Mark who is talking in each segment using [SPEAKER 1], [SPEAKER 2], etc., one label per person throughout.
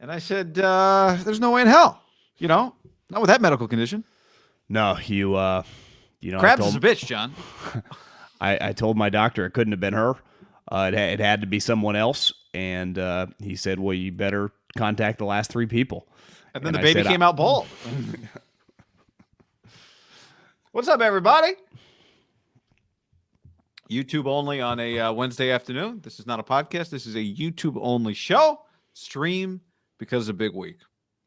[SPEAKER 1] And I said, there's no way in hell, not with that medical condition.
[SPEAKER 2] No,
[SPEAKER 1] Krabs is a bitch, John.
[SPEAKER 2] I told my doctor it couldn't have been her. It had to be someone else. And he said, well, you better contact the last 3 people.
[SPEAKER 1] And then the baby came out bald. What's up, everybody? YouTube only on a Wednesday afternoon. This is not a podcast. This is a YouTube only show. Stream because it's a big week.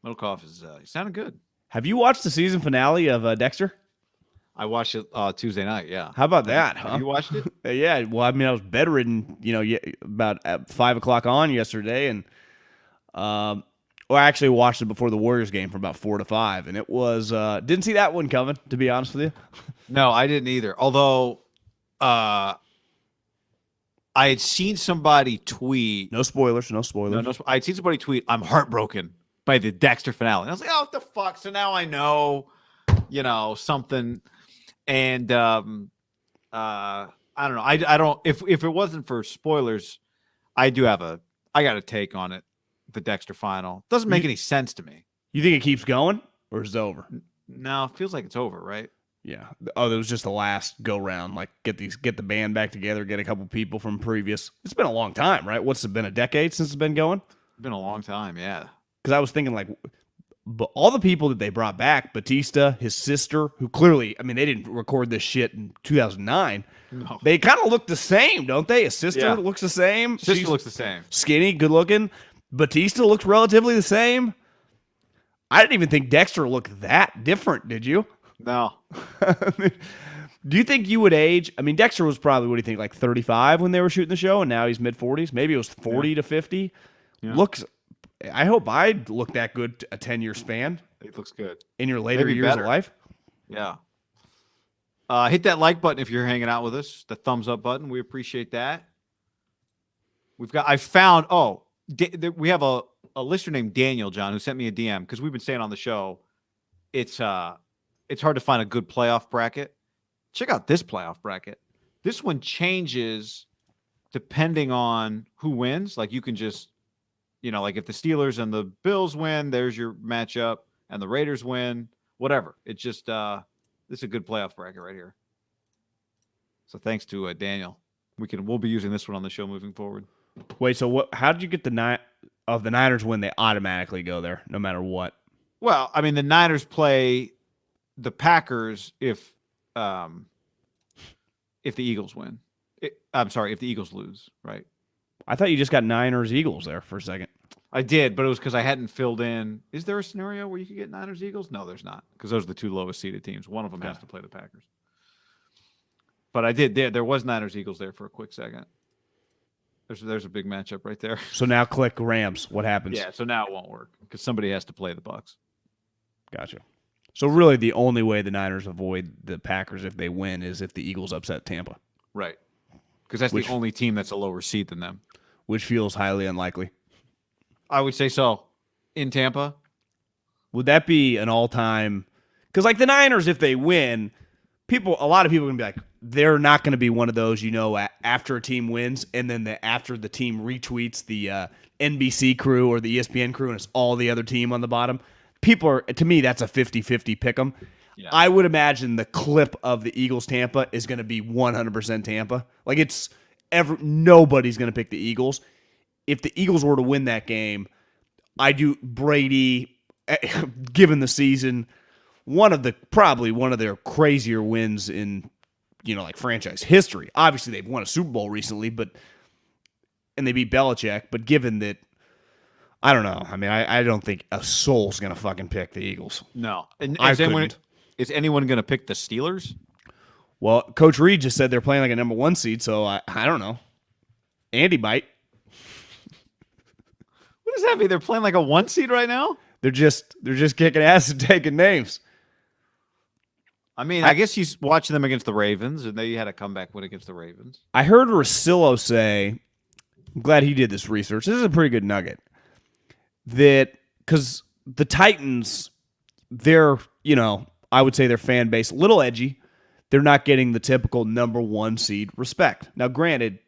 [SPEAKER 1] MIDDLEKAUFF is sounding good.
[SPEAKER 2] Have you watched the season finale of Dexter?
[SPEAKER 1] I watched it Tuesday night, yeah.
[SPEAKER 2] How about that, huh?
[SPEAKER 1] Have you watched it?
[SPEAKER 2] Yeah, well, I mean, I was bedridden, about at 5 o'clock on yesterday, and I actually watched it before the Warriors game from about 4 to 5, and it was didn't see that one coming, to be honest with you.
[SPEAKER 1] No, I didn't either. Although I had seen somebody tweet.
[SPEAKER 2] No spoilers. No,
[SPEAKER 1] I had seen somebody tweet, I'm heartbroken by the Dexter finale. And I was like, oh, what the fuck? So now I know, something. And I don't know. I don't. If it wasn't for spoilers, I got a take on it. The Dexter final doesn't make any sense to me.
[SPEAKER 2] You think it keeps going or is it over?
[SPEAKER 1] No, it feels like it's over, right?
[SPEAKER 2] Yeah. Oh, that was just the last go round. Like get the band back together, get a couple people from previous. It's been a long time, right? What's it been, a decade since it's been going?
[SPEAKER 1] It's been a long time, yeah.
[SPEAKER 2] Because I was thinking but all the people that they brought back, Batista, his sister, who clearly, I mean, they didn't record this shit in 2009.
[SPEAKER 1] No.
[SPEAKER 2] They kind of look the same, don't they? His sister looks the same.
[SPEAKER 1] Sister looks the same.
[SPEAKER 2] Skinny, good looking. Batista looks relatively the same. I didn't even think Dexter looked that different, did you?
[SPEAKER 1] No.
[SPEAKER 2] Do you think you would age? I mean, Dexter was probably, what do you think, like 35 when they were shooting the show, and now he's mid-40s? Maybe it was 40 to 50. Yeah. I hope I'd look that good a 10-year span.
[SPEAKER 1] It looks good.
[SPEAKER 2] In your later years of life?
[SPEAKER 1] Yeah. Hit that like button if you're hanging out with us. The thumbs up button. We appreciate that. We have a listener named Daniel, John, who sent me a DM because we've been saying on the show, it's hard to find a good playoff bracket. Check out this playoff bracket. This one changes depending on who wins. Like you can just, like if the Steelers and the Bills win, there's your matchup, and the Raiders win, whatever. It's just this is a good playoff bracket right here. So thanks to Daniel, we'll be using this one on the show moving forward.
[SPEAKER 2] Wait, so how did you get the Niners win? They automatically go there no matter what.
[SPEAKER 1] Well, I mean the Niners play the Packers if the Eagles win. If the Eagles lose, right?
[SPEAKER 2] I thought you just got Niners-Eagles there for a second.
[SPEAKER 1] I did, but it was because I hadn't filled in. Is there a scenario where you could get Niners-Eagles? No, there's not, because those are the 2 lowest seeded teams. One of them has to play the Packers. But I did. There was Niners-Eagles there for a quick second. There's a big matchup right there.
[SPEAKER 2] So now click Rams. What happens?
[SPEAKER 1] Yeah, so now it won't work because somebody has to play the Bucs.
[SPEAKER 2] Gotcha. So really the only way the Niners avoid the Packers if they win is if the Eagles upset Tampa.
[SPEAKER 1] Right. Because that's the only team that's a lower seed than them.
[SPEAKER 2] Which feels highly unlikely.
[SPEAKER 1] I would say so. In Tampa?
[SPEAKER 2] Would that be an all-time... Because like the Niners, if they win, a lot of people are going to be like, they're not going to be one of those, after a team wins, and then after the team retweets the NBC crew or the ESPN crew, and it's all the other team on the bottom. To me, that's a 50-50 pick 'em. Yeah. I would imagine the clip of the Eagles-Tampa is going to be 100% Tampa. Like nobody's going to pick the Eagles. If the Eagles were to win that game, I do Brady, given the season, probably one of their crazier wins in, like franchise history. Obviously, they've won a Super Bowl recently, and they beat Belichick. But given that, I don't know. I mean, I don't think a soul's going to fucking pick the Eagles.
[SPEAKER 1] No. And is anyone going to pick the Steelers?
[SPEAKER 2] Well, Coach Reed just said they're playing like a number 1 seed, so I don't know. Andy might.
[SPEAKER 1] What does that mean? They're playing like a 1 seed right now?
[SPEAKER 2] They're just kicking ass and taking names.
[SPEAKER 1] I mean, I guess he's watching them against the Ravens, and they had a comeback win against the Ravens.
[SPEAKER 2] I heard Rosillo say, I'm glad he did this research. This is a pretty good nugget. That, because the Titans, they're, I would say their fan base, a little edgy. They're not getting the typical number 1 seed respect. Now, granted,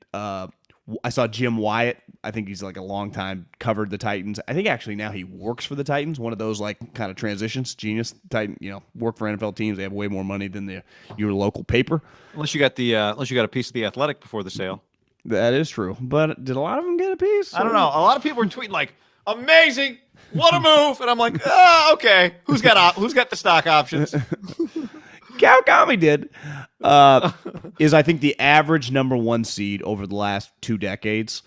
[SPEAKER 2] I saw Jim Wyatt. I think he's like a long time covered the Titans. I think actually now he works for the Titans. One of those like kind of transitions, genius Titan. Work for NFL teams. They have way more money than your local paper.
[SPEAKER 1] Unless you got a piece of the Athletic before the sale.
[SPEAKER 2] That is true. But did a lot of them get a piece?
[SPEAKER 1] I don't know. A lot of people were tweeting like, "Amazing, what a move!" And I'm like, okay. Who's got the stock options?
[SPEAKER 2] Kawakami did. Is I think the average number 1 seed over the last 2 decades,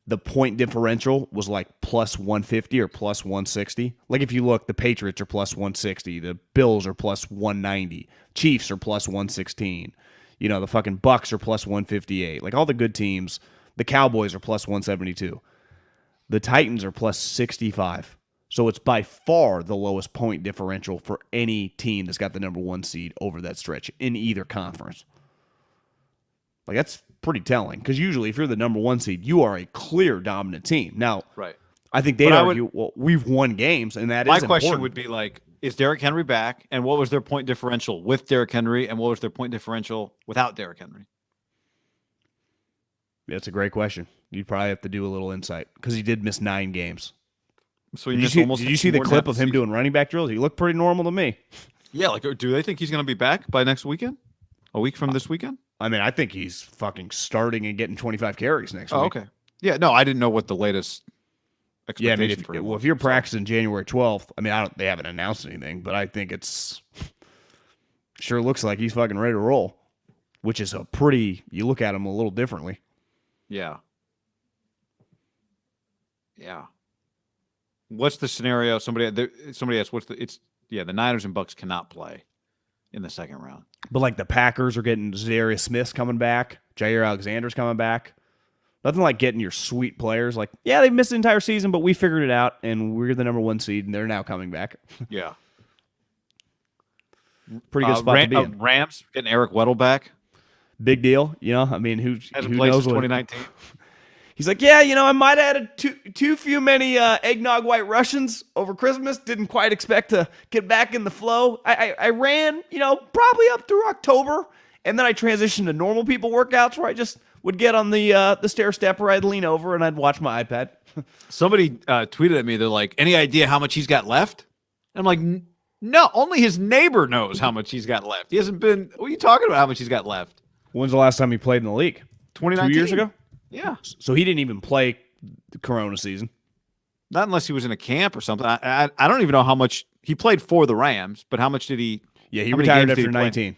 [SPEAKER 2] the point differential was like plus 150 or plus 160. Like if you look, the Patriots are plus 160, the Bills are plus 190, Chiefs are plus 116. The fucking Bucks are plus 158. Like all the good teams, the Cowboys are plus 172. The Titans are plus 65. So it's by far the lowest point differential for any team that's got the number 1 seed over that stretch in either conference. Like that's pretty telling because usually if you're the number 1 seed, you are a clear dominant team. Now,
[SPEAKER 1] right.
[SPEAKER 2] I think they'd argue, well, we've won games, and that is important.
[SPEAKER 1] My question would be like, is Derrick Henry back? And what was their point differential with Derrick Henry? And what was their point differential without Derrick Henry?
[SPEAKER 2] That's a great question. You'd probably have to do a little insight because he did miss 9 games.
[SPEAKER 1] So
[SPEAKER 2] did you see the clip of him doing running back drills? He looked pretty normal to me.
[SPEAKER 1] Yeah, like, do they think he's going to be back by next weekend? A week from this weekend?
[SPEAKER 2] I mean, I think he's fucking starting and getting 25 carries next week.
[SPEAKER 1] Okay. Yeah, no, I didn't know what the latest expectation for him was.
[SPEAKER 2] If you're practicing January 12th, I mean, they haven't announced anything, but I think sure looks like he's fucking ready to roll, which is you look at him a little differently.
[SPEAKER 1] Yeah. Yeah. What's the scenario? Somebody asked, the Niners and Bucks cannot play in the second round.
[SPEAKER 2] But like the Packers are getting Zadarius Smith's coming back, Jair Alexander's coming back. Nothing like getting your sweet players. Like, yeah, they missed the entire season, but we figured it out, and we're the number 1 seed, and they're now coming back.
[SPEAKER 1] Yeah.
[SPEAKER 2] Pretty good spot to be in.
[SPEAKER 1] Rams getting Eric Weddle back.
[SPEAKER 2] Big deal. I mean, who
[SPEAKER 1] played
[SPEAKER 2] knows
[SPEAKER 1] since 2019?
[SPEAKER 2] He's like, yeah, I might have had too many eggnog white Russians over Christmas. Didn't quite expect to get back in the flow. I ran, probably up through October, and then I transitioned to normal people workouts where I just would get on the stair step where I'd lean over and I'd watch my iPad.
[SPEAKER 1] Somebody tweeted at me. They're like, any idea how much he's got left? And I'm like, no, only his neighbor knows how much he's got left. He hasn't been. What are you talking about? How much he's got left?
[SPEAKER 2] When's the last time he played in the league?
[SPEAKER 1] 2019.
[SPEAKER 2] 2 years ago.
[SPEAKER 1] Yeah.
[SPEAKER 2] So he didn't even play the Corona season.
[SPEAKER 1] Not unless he was in a camp or something. I don't even know how much he played for the Rams, but how much did he?
[SPEAKER 2] Yeah, he retired after 19.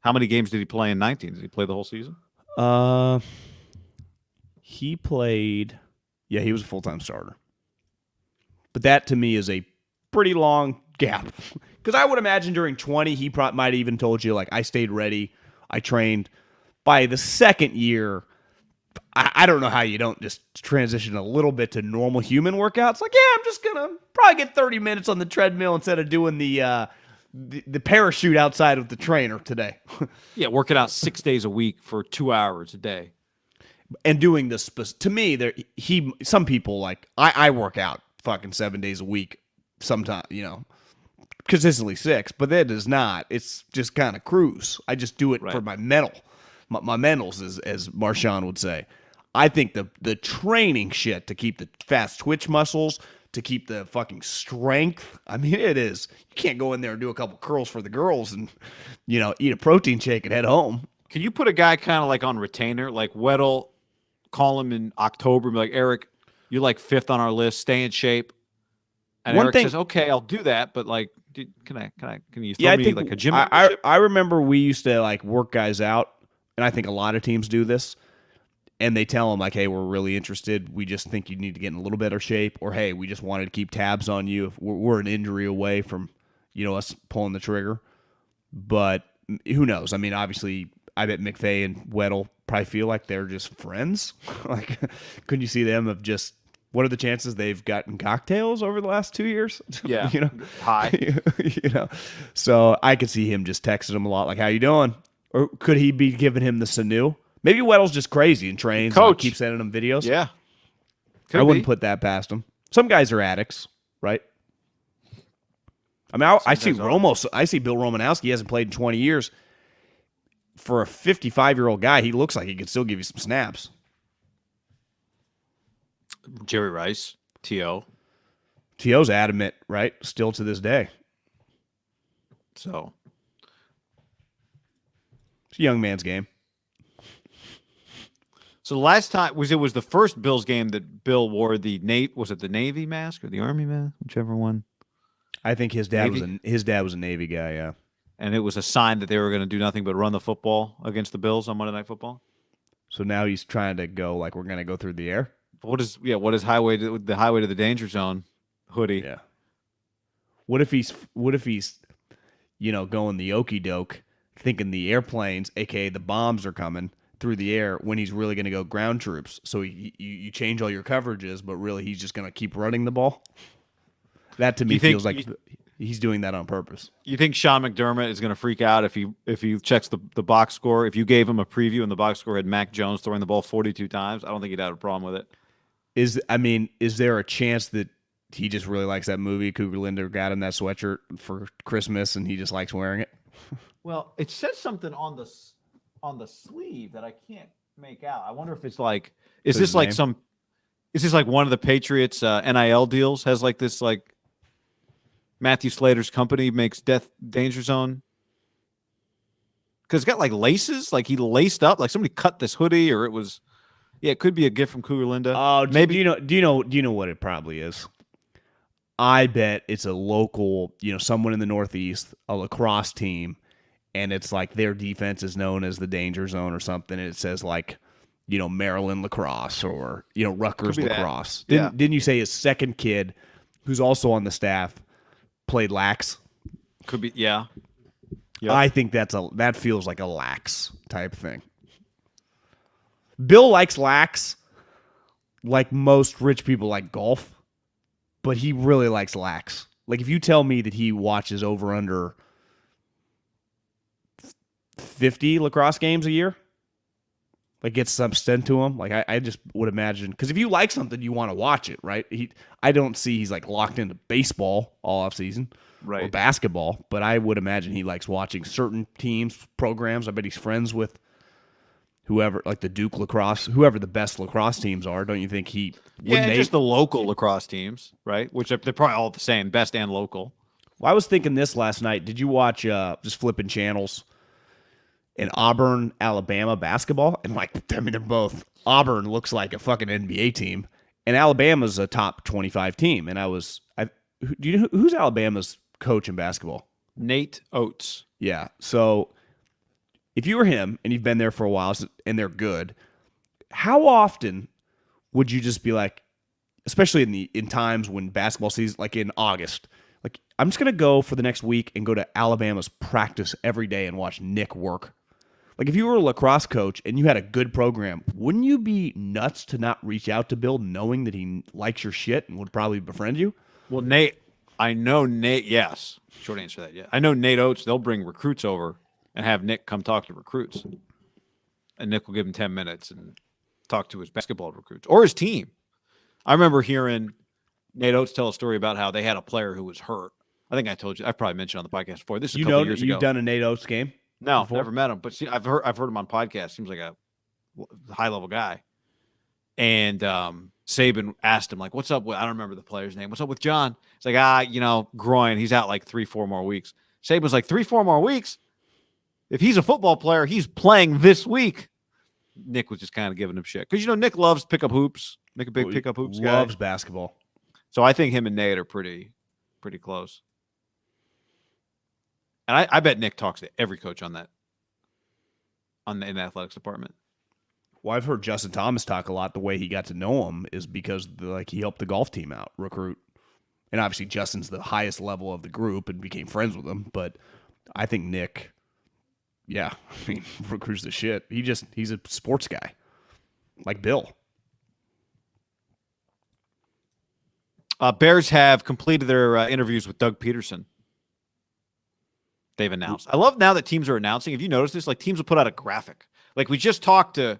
[SPEAKER 1] How many games did he play in 19? Did he play the whole season?
[SPEAKER 2] He played. Yeah, he was a full-time starter. But that to me is a pretty long gap because I would imagine during 20 he might have even told you like I stayed ready, I trained. By the second year. I don't know how you don't just transition a little bit to normal human workouts. Like, yeah, I'm just going to probably get 30 minutes on the treadmill instead of doing the parachute outside of the trainer today.
[SPEAKER 1] Yeah, working out 6 days a week for 2 hours a day.
[SPEAKER 2] And doing this, to me, some people, like, I work out fucking 7 days a week sometimes, consistently 6, but that is not. It's just kind of cruise. I just do it for my mental. My mentals, as Marshawn would say. I think the training shit to keep the fast twitch muscles, to keep the fucking strength. I mean, it is. You can't go in there and do a couple curls for the girls and, eat a protein shake and head home.
[SPEAKER 1] Can you put a guy kind of like on retainer, like Weddle, call him in October and be like, Eric, you're like 5th on our list, stay in shape. And Eric says, okay, I'll do that, but like, can you throw me like a gym membership?
[SPEAKER 2] I remember we used to like work guys out. And I think a lot of teams do this, and they tell them, like, hey, we're really interested. We just think you need to get in a little better shape. Or, hey, we just wanted to keep tabs on you. If we're an injury away from, us pulling the trigger. But who knows? I mean, obviously, I bet McVay and Weddle probably feel like they're just friends. Like, couldn't you see them of just, what are the chances they've gotten cocktails over the last 2 years?
[SPEAKER 1] Yeah. Hi.
[SPEAKER 2] So I could see him just texting him a lot, like, how you doing? Or could he be giving him the Sanu? Maybe Weddle's just crazy and trains and keeps sending him videos.
[SPEAKER 1] Yeah.
[SPEAKER 2] I wouldn't put that past him. Some guys are addicts, right? I mean, I see Bill Romanowski. He hasn't played in 20 years. For a 55-year-old guy, he looks like he could still give you some snaps.
[SPEAKER 1] Jerry Rice, T.O.
[SPEAKER 2] T.O.'s adamant, right? Still to this day.
[SPEAKER 1] So
[SPEAKER 2] it's a young man's game.
[SPEAKER 1] So the last time was the first Bills game that Bill wore the Navy mask or the Army mask, whichever one.
[SPEAKER 2] I think his dad
[SPEAKER 1] Navy?
[SPEAKER 2] was a Navy guy, yeah.
[SPEAKER 1] And it was a sign that they were going to do nothing but run the football against the Bills on Monday Night Football.
[SPEAKER 2] So now he's trying to go like we're going to go through the air.
[SPEAKER 1] What is the highway to the danger zone hoodie?
[SPEAKER 2] Yeah. What if he's going the okey doke, thinking the airplanes, aka the bombs, are coming through the air when he's really going to go ground troops. So you change all your coverages, but really he's just going to keep running the ball. That to me feels like he's doing that on purpose. You
[SPEAKER 1] think Sean McDermott is going to freak out if he checks the box score? If you gave him a preview and the box score had Mac Jones throwing the ball 42 times, I don't think he'd have a problem with it.
[SPEAKER 2] Is there a chance that he just really likes that movie? Cougar Linder got him that sweatshirt for Christmas and he just likes wearing it?
[SPEAKER 1] Well, it says something on the sleeve that I can't make out. I wonder if it's like, is this like one of the Patriots NIL deals has like this like Matthew Slater's company makes danger zone? Because it's got like laces, like he laced up, like somebody cut this hoodie, or it could be a gift from Cougar Linda.
[SPEAKER 2] Oh, maybe. Do you know what it probably is? I bet it's a local, someone in the Northeast, a lacrosse team, and it's like their defense is known as the danger zone or something. And it says like, Maryland lacrosse or, Rutgers lacrosse. Didn't you say his second kid, who's also on the staff, played lax?
[SPEAKER 1] Could be, yeah. Yep.
[SPEAKER 2] I think that feels like a lax type thing. Bill likes lax like most rich people like golf, but he really likes lax. Like if you tell me that he watches over under 50 lacrosse games a year, like gets some stent to him, like I just would imagine, because if you like something, you want to watch it, right? I don't see he's like locked into baseball all off season,
[SPEAKER 1] right,
[SPEAKER 2] or basketball, but I would imagine he likes watching certain teams, programs. I bet he's friends with whoever, like the Duke lacrosse, whoever the best lacrosse teams are. Don't you think he?
[SPEAKER 1] Yeah, just the local lacrosse teams, right? Which they're probably all the same, best and local.
[SPEAKER 2] Well, I was thinking this last night. Did you watch just flipping channels? In Auburn, Alabama basketball, and they're both. Auburn looks like a fucking NBA team, and Alabama's a top 25 team. And do you know who's Alabama's coach in basketball?
[SPEAKER 1] Nate Oates.
[SPEAKER 2] Yeah. So if you were him and you've been there for a while and they're good, how often would you just be like, especially in times when basketball season, like in August, like I'm just gonna go for the next week and go to Alabama's practice every day and watch Nick work? Like, if you were a lacrosse coach and you had a good program, wouldn't you be nuts to not reach out to Bill knowing that he likes your shit and would probably befriend you?
[SPEAKER 1] Well, I know Nate, yes. Short answer to that, yeah. I know Nate Oates, they'll bring recruits over and have Nick come talk to recruits. And Nick will give him 10 minutes and talk to his basketball recruits or his team. I remember hearing Nate Oates tell a story about how they had a player who was hurt. I think I told you. I've probably mentioned on the podcast before. This is a couple years ago.
[SPEAKER 2] You've done a Nate Oates game?
[SPEAKER 1] No, never met him. But see, I've heard him on podcasts. Seems like a high-level guy. And Saban asked him, like, what's up with, I don't remember the player's name. What's up with John? It's like, groin. He's out like 3-4 more weeks. Saban's like, 3-4 more weeks? If he's a football player, he's playing this week. Nick was just kind of giving him shit. Because, Nick loves pick-up hoops. Nick a big pick-up hoops guy.
[SPEAKER 2] Loves basketball.
[SPEAKER 1] So I think him and Nate are pretty close. And I bet Nick talks to every coach in the athletics department.
[SPEAKER 2] Well, I've heard Justin Thomas talk a lot. The way he got to know him is because he helped the golf team out, recruit. And obviously Justin's the highest level of the group and became friends with him. But I think Nick, recruits the shit. He's a sports guy, like Bill.
[SPEAKER 1] Bears have completed their interviews with Doug Peterson. They've announced. I love now that teams are announcing. Have you noticed this? Like teams will put out a graphic. Like we just talked to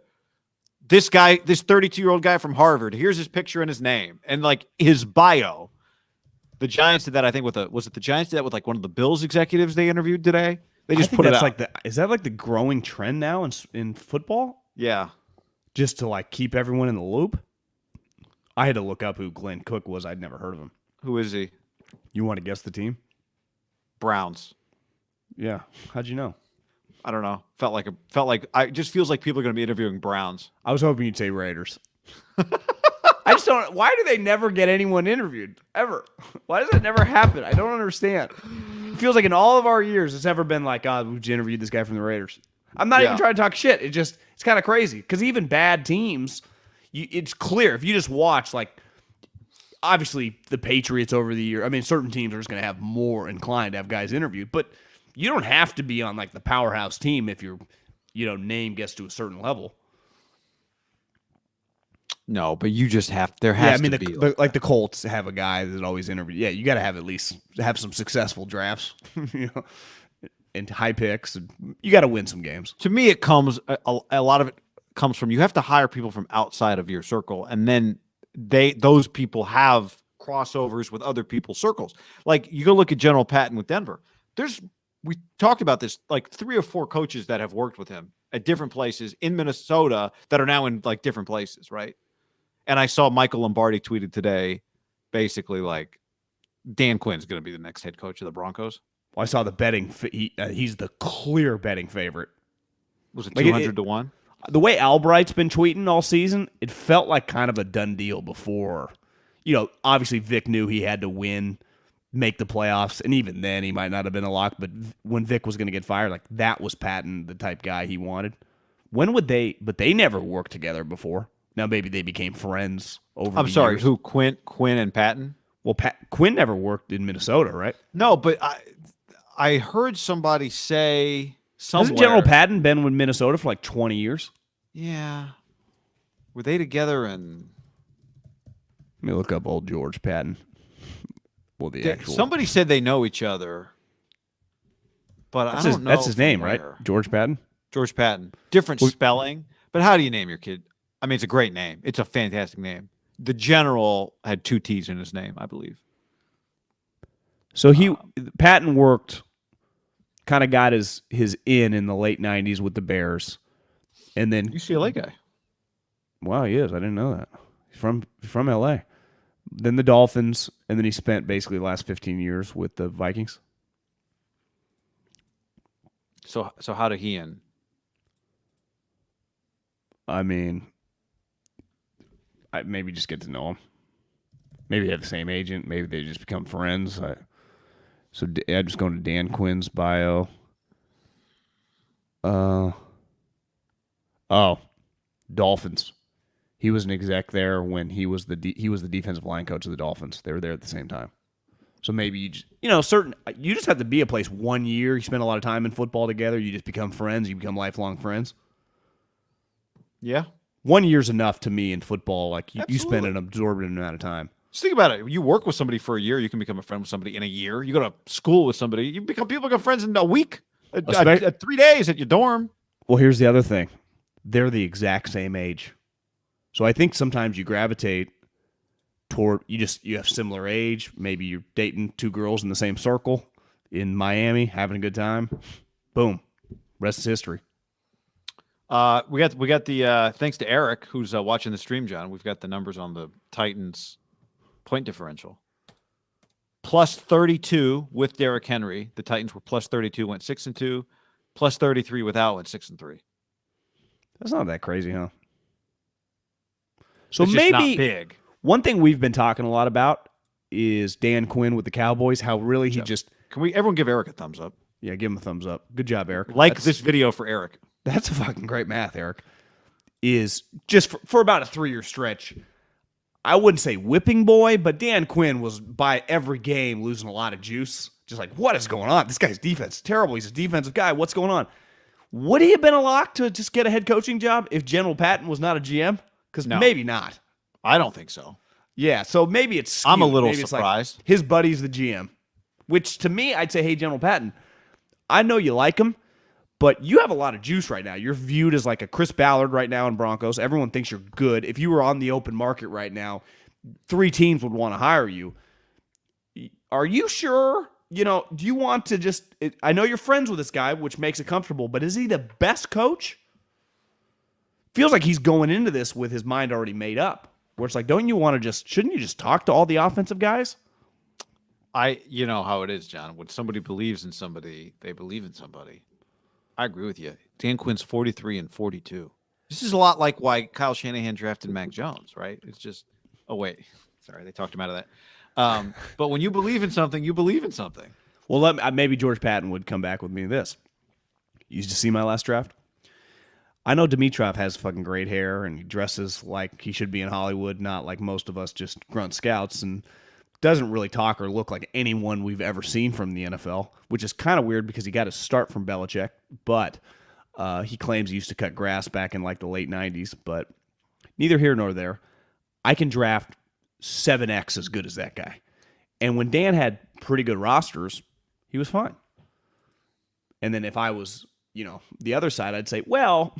[SPEAKER 1] this guy, this 32-year-old guy from Harvard. Here's his picture and his name and like his bio. The Giants did that, I think, was it the Giants did that with like one of the Bills executives they interviewed today? They just put it out.
[SPEAKER 2] Is that like the growing trend now in football?
[SPEAKER 1] Yeah.
[SPEAKER 2] Just to like keep everyone in the loop? I had to look up who Glenn Cook was. I'd never heard of him.
[SPEAKER 1] Who is he?
[SPEAKER 2] You want to guess the team?
[SPEAKER 1] Browns.
[SPEAKER 2] Yeah. How'd you know?
[SPEAKER 1] I don't know. Felt like it just feels like people are going to be interviewing Browns.
[SPEAKER 2] I was hoping you'd say Raiders. I just don't. Why do they never get anyone interviewed ever? Why does that never happen? I don't understand. It feels like in all of our years, it's never been like, "God, we interviewed this guy from the Raiders." I'm not even trying to talk shit. It's kind of crazy because even bad teams, it's clear if you just watch. Like, obviously, the Patriots over the year. I mean, certain teams are just going to have more inclined to have guys interviewed, but you don't have to be on like the powerhouse team if your name gets to a certain level.
[SPEAKER 1] No, but you just have. There has to be
[SPEAKER 2] the Colts have a guy that always interviews. Yeah, you got to have at least have some successful drafts, and high picks. You got to win some games.
[SPEAKER 1] To me, it comes a lot of it comes from you have to hire people from outside of your circle, and then those people have crossovers with other people's circles. Like you go look at General Patton with Denver. We talked about this, like 3 or 4 coaches that have worked with him at different places in Minnesota that are now in like different places, right? And I saw Michael Lombardi tweeted today, basically like Dan Quinn's going to be the next head coach of the Broncos.
[SPEAKER 2] Well, I saw the betting. He's the clear betting favorite.
[SPEAKER 1] Was it 200 to 1?
[SPEAKER 2] The way Albright's been tweeting all season, it felt like kind of a done deal before. Obviously Vic knew he had to win, make the playoffs, and even then he might not have been a lock. But when Vic was going to get fired, like that was Patton, the type guy he wanted. When would they? But they never worked together before. Now maybe they became friends over.
[SPEAKER 1] I'm sorry, years. Who? Quinn and Patton?
[SPEAKER 2] Well, Quinn never worked in Minnesota, right?
[SPEAKER 1] No, but I heard somebody say somewhere.
[SPEAKER 2] Hasn't General Patton been with Minnesota for like 20 years?
[SPEAKER 1] Yeah. Were they together in?
[SPEAKER 2] Let me look up old George Patton. Well,
[SPEAKER 1] somebody said they know each other, but I don't know.
[SPEAKER 2] That's his name, right? George Patton?
[SPEAKER 1] George Patton. Different spelling, but how do you name your kid? I mean, it's a great name. It's a fantastic name. The general had 2 T's in his name, I believe.
[SPEAKER 2] So Patton worked, kind of got his in the late 90s with the Bears. And then
[SPEAKER 1] UCLA guy.
[SPEAKER 2] Wow, he is. I didn't know that. He's from L.A. Then the Dolphins, and then he spent basically the last 15 years with the Vikings.
[SPEAKER 1] So how did he end?
[SPEAKER 2] I mean, maybe just get to know him. Maybe they have the same agent. Maybe they just become friends. I'm just going to Dan Quinn's bio. Dolphins. He was an exec there when he was the defensive line coach of the Dolphins. They were there at the same time. So maybe you just have to be a place 1 year. You spend a lot of time in football together. You just become friends. You become lifelong friends.
[SPEAKER 1] Yeah.
[SPEAKER 2] 1 year's enough to me in football. Like you spend an absorbent amount of time.
[SPEAKER 1] Just think about it. You work with somebody for a year, you can become a friend with somebody in a year. You go to school with somebody, people become friends in a week, 3 days at your dorm.
[SPEAKER 2] Well, here's the other thing. They're the exact same age. So I think sometimes you gravitate toward you have similar age. Maybe you're dating 2 girls in the same circle in Miami, having a good time. Boom. Rest is history.
[SPEAKER 1] We got the thanks to Eric who's watching the stream, John. We've got the numbers on the Titans point differential. Plus 32 with Derrick Henry. The Titans were plus 32, went 6-2. Plus 33 without, went 6-3.
[SPEAKER 2] That's not that crazy, huh? So
[SPEAKER 1] it's
[SPEAKER 2] maybe
[SPEAKER 1] just not big.
[SPEAKER 2] One thing we've been talking a lot about is Dan Quinn with the Cowboys. How really he just
[SPEAKER 1] can we everyone give Eric a thumbs up?
[SPEAKER 2] Yeah, give him a thumbs up. Good job, Eric.
[SPEAKER 1] This video for Eric.
[SPEAKER 2] That's a fucking great math, Eric. Is just for about a 3-year stretch. I wouldn't say whipping boy, but Dan Quinn was by every game losing a lot of juice. Just like, what is going on? This guy's defense is terrible. He's a defensive guy. What's going on? Would he have been a lock to just get a head coaching job if General Patton was not a GM? Because maybe not.
[SPEAKER 1] I don't think so.
[SPEAKER 2] Yeah, so maybe it's skewed.
[SPEAKER 1] I'm a little surprised.
[SPEAKER 2] Like his buddy's the GM, which to me, I'd say, hey, General Patton, I know you like him, but you have a lot of juice right now. You're viewed as like a Chris Ballard right now in Broncos. Everyone thinks you're good. If you were on the open market right now, 3 teams would want to hire you. Are you sure? Do you want to just – I know you're friends with this guy, which makes it comfortable, but is he the best coach? Feels like he's going into this with his mind already made up. Where it's like, don't you want to shouldn't you just talk to all the offensive guys?
[SPEAKER 1] You know how it is, John. When somebody believes in somebody, they believe in somebody. I agree with you. Dan Quinn's 43 and 42. This is a lot like why Kyle Shanahan drafted Mac Jones, right? It's just, oh, wait. Sorry, they talked him out of that. But when you believe in something, you believe in something.
[SPEAKER 2] Well, maybe George Patton would come back with me this. You used to see my last draft? I know Dimitroff has fucking great hair and he dresses like he should be in Hollywood, not like most of us just grunt scouts, and doesn't really talk or look like anyone we've ever seen from the NFL, which is kind of weird because he got his start from Belichick, but he claims he used to cut grass back in like the late 90s, but neither here nor there. I can draft 7X as good as that guy. And when Dan had pretty good rosters, he was fine. And then if I was, the other side, I'd say, well,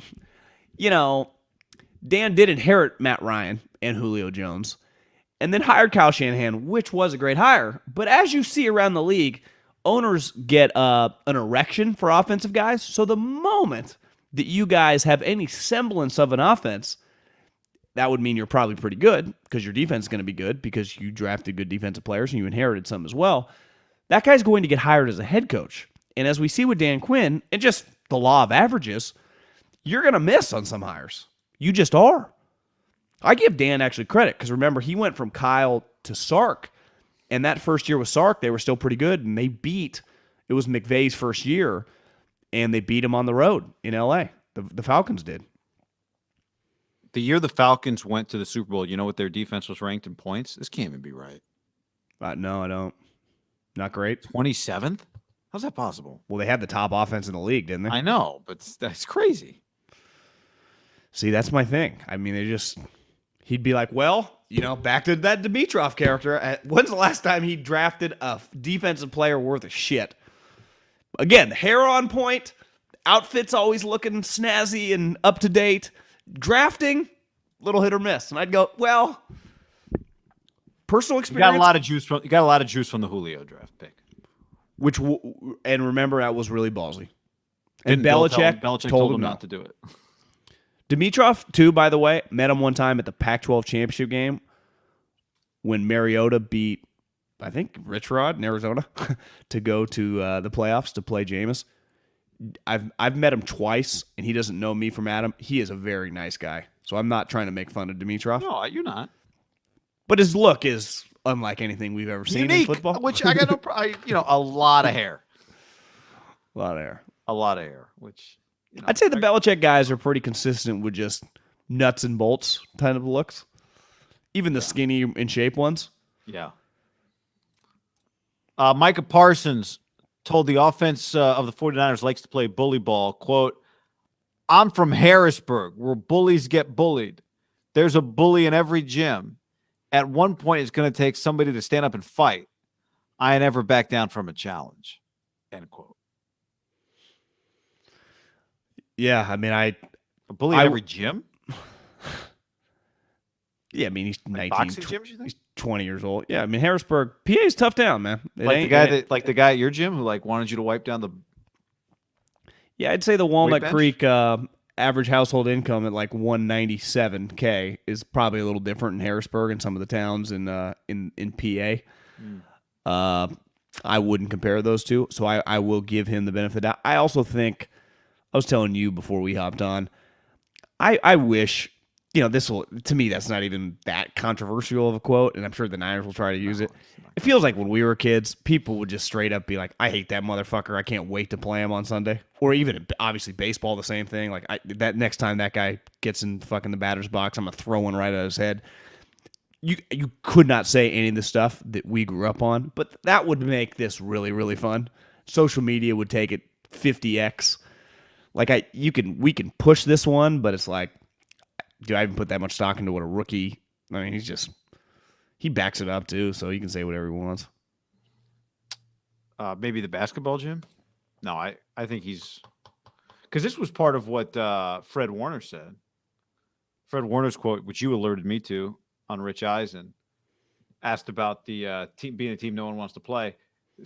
[SPEAKER 2] Dan did inherit Matt Ryan and Julio Jones and then hired Kyle Shanahan, which was a great hire. But as you see around the league, owners get an erection for offensive guys. So the moment that you guys have any semblance of an offense, that would mean you're probably pretty good because your defense is going to be good because you drafted good defensive players and you inherited some as well. That guy's going to get hired as a head coach. And as we see with Dan Quinn, and just the law of averages, you're going to miss on some hires. You just are. I give Dan actually credit because remember, he went from Kyle to Sark. And that first year with Sark, they were still pretty good. And it was McVay's first year, and they beat him on the road in L.A. The Falcons did.
[SPEAKER 1] The year the Falcons went to the Super Bowl, you know what their defense was ranked in points? This can't even be right.
[SPEAKER 2] No, I don't. Not great.
[SPEAKER 1] 27th? How's that possible?
[SPEAKER 2] Well, they had the top offense in the league, didn't they?
[SPEAKER 1] I know, but that's crazy.
[SPEAKER 2] See, that's my thing. I mean, he'd be like, well, back to that Dimitroff character. When's the last time he drafted a defensive player worth of shit? Again, hair on point, outfits always looking snazzy and up to date. Drafting, little hit or miss. And I'd go, well, personal experience.
[SPEAKER 1] You got a lot of juice from the Julio draft pick.
[SPEAKER 2] And remember, that was really ballsy. And
[SPEAKER 1] Belichick
[SPEAKER 2] Belichick
[SPEAKER 1] told him not to do it.
[SPEAKER 2] Dimitroff, too, by the way, met him one time at the Pac-12 championship game when Mariota beat, I think, Rich Rod in Arizona to go to the playoffs to play Jameis. I've met him twice, and he doesn't know me from Adam. He is a very nice guy, so I'm not trying to make fun of Dimitroff.
[SPEAKER 1] No, you're not.
[SPEAKER 2] But his look is unlike anything we've ever seen in football.
[SPEAKER 1] Which I got a lot of hair.
[SPEAKER 2] A lot of hair. Which I'd say the Belichick guys are pretty consistent with just nuts and bolts kind of looks. Even the skinny in shape ones.
[SPEAKER 1] Yeah. Micah Parsons told the offense of the 49ers likes to play bully ball, quote, I'm from Harrisburg, where bullies get bullied. There's a bully in every gym. At one point, it's going to take somebody to stand up and fight. I never back down from a challenge, end quote.
[SPEAKER 2] Yeah, I mean,
[SPEAKER 1] a bully in every gym?
[SPEAKER 2] Yeah, I mean, he's 19.
[SPEAKER 1] Boxing gyms, you think?
[SPEAKER 2] He's 20 years old. Yeah, I mean, Harrisburg, PA is tough town, man.
[SPEAKER 1] The guy at your gym who wanted you to wipe down the.
[SPEAKER 2] Yeah, I'd say the Walnut Creek average household income at $197K is probably a little different in Harrisburg and some of the towns in PA. I wouldn't compare those two, so I will give him the benefit of the doubt. I also think, I was telling you before we hopped on, I wish, to me, that's not even that controversial of a quote, and I'm sure the Niners will try to use it. It feels like when we were kids, people would just straight up be like, I hate that motherfucker. I can't wait to play him on Sunday. Or even, obviously, baseball, the same thing. Like, that next time that guy gets in fucking the batter's box, I'm going to throw one right at his head. You could not say any of the stuff that we grew up on, but that would make this really, really fun. Social media would take it 50x. Like, we can push this one, but it's like, do I even put that much stock into what a rookie? I mean, he backs it up too, so he can say whatever he wants.
[SPEAKER 1] Maybe the basketball gym? No, I think he's because this was part of what Fred Warner said. Fred Warner's quote, which you alerted me to on Rich Eisen, asked about the team being a team no one wants to play.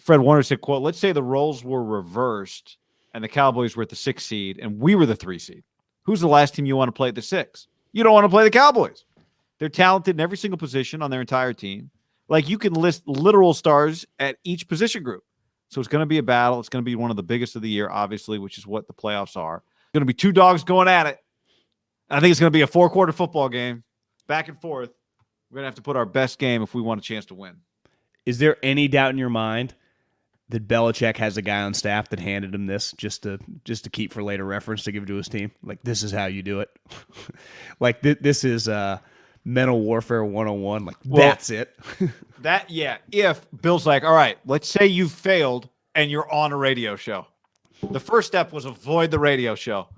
[SPEAKER 1] Fred Warner said, quote, let's say the roles were reversed and the Cowboys were at the 6th seed and we were the 3 seed. Who's the last team you want to play at the 6? You don't want to play the Cowboys. They're talented in every single position on their entire team. Like, you can list literal stars at each position group. So it's going to be a battle. It's going to be one of the biggest of the year, obviously, which is what the playoffs are. Going to be two dogs going at it. I think it's going to be a 4-quarter football game, back and forth. We're going to have to put our best game if we want a chance to win.
[SPEAKER 2] Is there any doubt in your mind that Belichick has a guy on staff that handed him this just to keep for later reference to give to his team? Like, this is how you do it. Like, this is mental warfare 101. Like, that's it.
[SPEAKER 1] If Bill's like, all right, let's say you failed and you're on a radio show. The first step was avoid the radio show.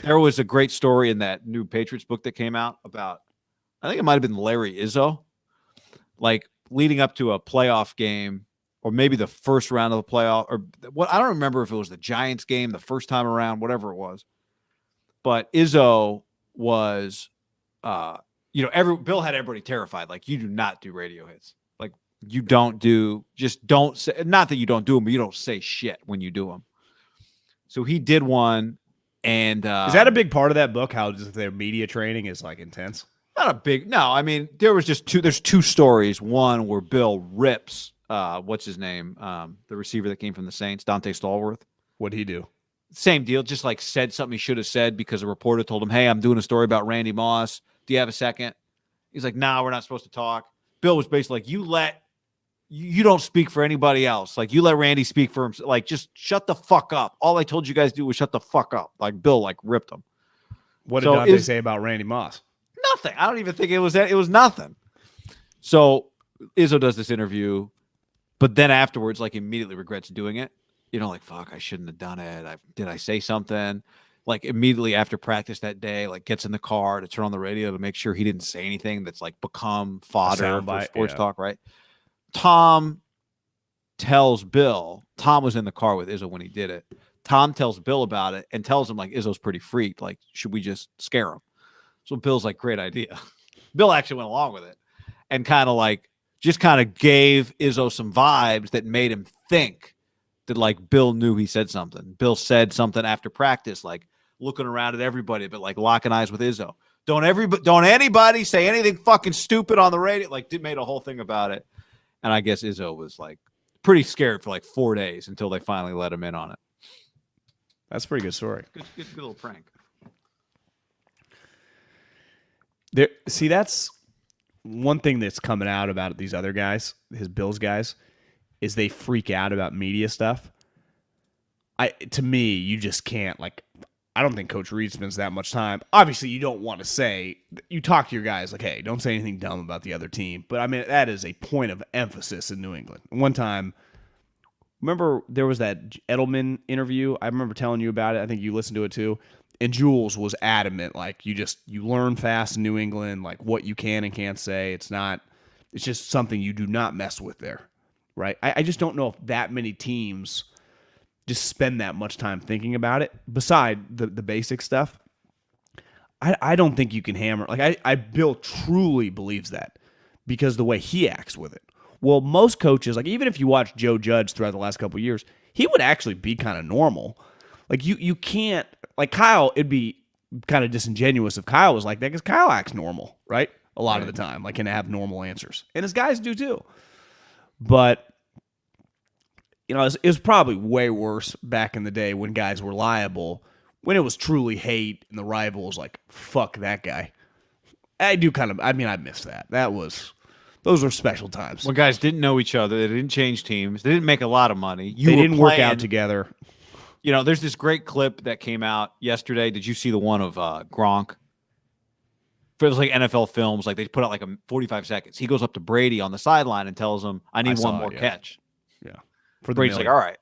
[SPEAKER 1] There was a great story in that new Patriots book that came out about, I think it might have been Larry Izzo, like leading up to a playoff game, or maybe the first round of the playoff, or what, I don't remember if it was the Giants game the first time around, whatever it was. But Izzo was, Bill had everybody terrified. Like, you do not do radio hits. Like, you don't say, not that you don't do them, but you don't say shit when you do them. So he did one. And
[SPEAKER 2] is that a big part of that book? How just their media training is like intense?
[SPEAKER 1] No. I mean, there's two stories. One where Bill rips, what's his name? The receiver that came from the Saints, Dante Stallworth.
[SPEAKER 2] What'd he do?
[SPEAKER 1] Same deal. Just like said something he should have said because a reporter told him, hey, I'm doing a story about Randy Moss. Do you have a second? He's like, nah, we're not supposed to talk. Bill was basically like, you don't speak for anybody else. Like, you let Randy speak for himself. Like, just shut the fuck up. All I told you guys to do was shut the fuck up. Like, Bill, like, ripped him.
[SPEAKER 2] What did Dante say about Randy Moss?
[SPEAKER 1] Nothing. I don't even think it was that. It was nothing. So Izzo does this interview, but then afterwards, like, immediately regrets doing it. Like, fuck, I shouldn't have done it. Did I say something? Like, immediately after practice that day, like, gets in the car to turn on the radio to make sure he didn't say anything that's, like, become fodder for sports talk, right? Tom tells Bill, Tom was in the car with Izzo when he did it. Tom tells Bill about it and tells him, like, Izzo's pretty freaked. Like, should we just scare him? So Bill's like, great idea. Bill actually went along with it and kind of gave Izzo some vibes that made him think that, like, Bill knew he said something. Bill said something after practice, like looking around at everybody, but like locking eyes with Izzo. Don't anybody say anything fucking stupid on the radio. Like, made a whole thing about it. And I guess Izzo was like pretty scared for like 4 days until they finally let him in on it.
[SPEAKER 2] That's a pretty good story.
[SPEAKER 1] Good little prank.
[SPEAKER 2] That's one thing that's coming out about these other guys, his Bills guys, is they freak out about media stuff. To me, you just can't, like, I don't think Coach Reed spends that much time. Obviously, you don't want to say, you talk to your guys like, hey, don't say anything dumb about the other team. But, I mean, that is a point of emphasis in New England. One time, remember there was that Edelman interview? I remember telling you about it. I think you listened to it too. And Jules was adamant, like, you learn fast in New England, like what you can and can't say. It's just something you do not mess with there, right? I just don't know if that many teams just spend that much time thinking about it. Beside the basic stuff, I don't think you can hammer. Like, Bill truly believes that because the way he acts with it. Well, most coaches, like, even if you watch Joe Judge throughout the last couple of years, he would actually be kind of normal. Like, you can't, like Kyle, it'd be kind of disingenuous if Kyle was like that because Kyle acts normal, right? A lot of the time, like, can have normal answers. And his guys do too. But, it was probably way worse back in the day when guys were liable, when it was truly hate and the rival was like, fuck that guy. I miss that. Those were special times.
[SPEAKER 1] When guys didn't know each other, they didn't change teams, they didn't make a lot of money.
[SPEAKER 2] They didn't work out together.
[SPEAKER 1] There's this great clip that came out yesterday. Did you see the one of Gronk? For like NFL films, like they put out like 45 seconds. He goes up to Brady on the sideline and tells him, I need one more catch.
[SPEAKER 2] Yeah.
[SPEAKER 1] Brady's like, all right.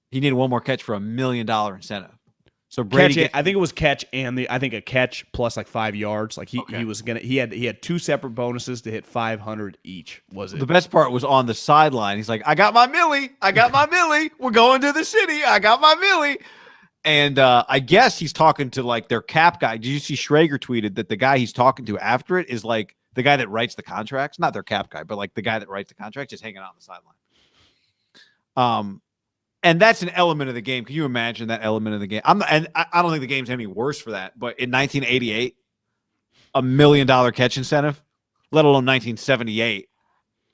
[SPEAKER 1] He needed one more catch for $1 million incentive. So Brady,
[SPEAKER 2] I think it was catch and a catch plus like 5 yards. Like he had two separate bonuses to hit 500 each. Was it?
[SPEAKER 1] The best part was on the sideline. He's like, I got my millie. We're going to the city. I got my millie. And I guess he's talking to like their cap guy. Did you see Schrager tweeted that the guy he's talking to after it is like the guy that writes the contracts, not their cap guy, but like the guy that writes the contracts, just hanging out on the sideline. And that's an element of the game. Can you imagine that element of the game? I don't think the game's any worse for that. But in 1988, $1 million catch incentive, let alone 1978,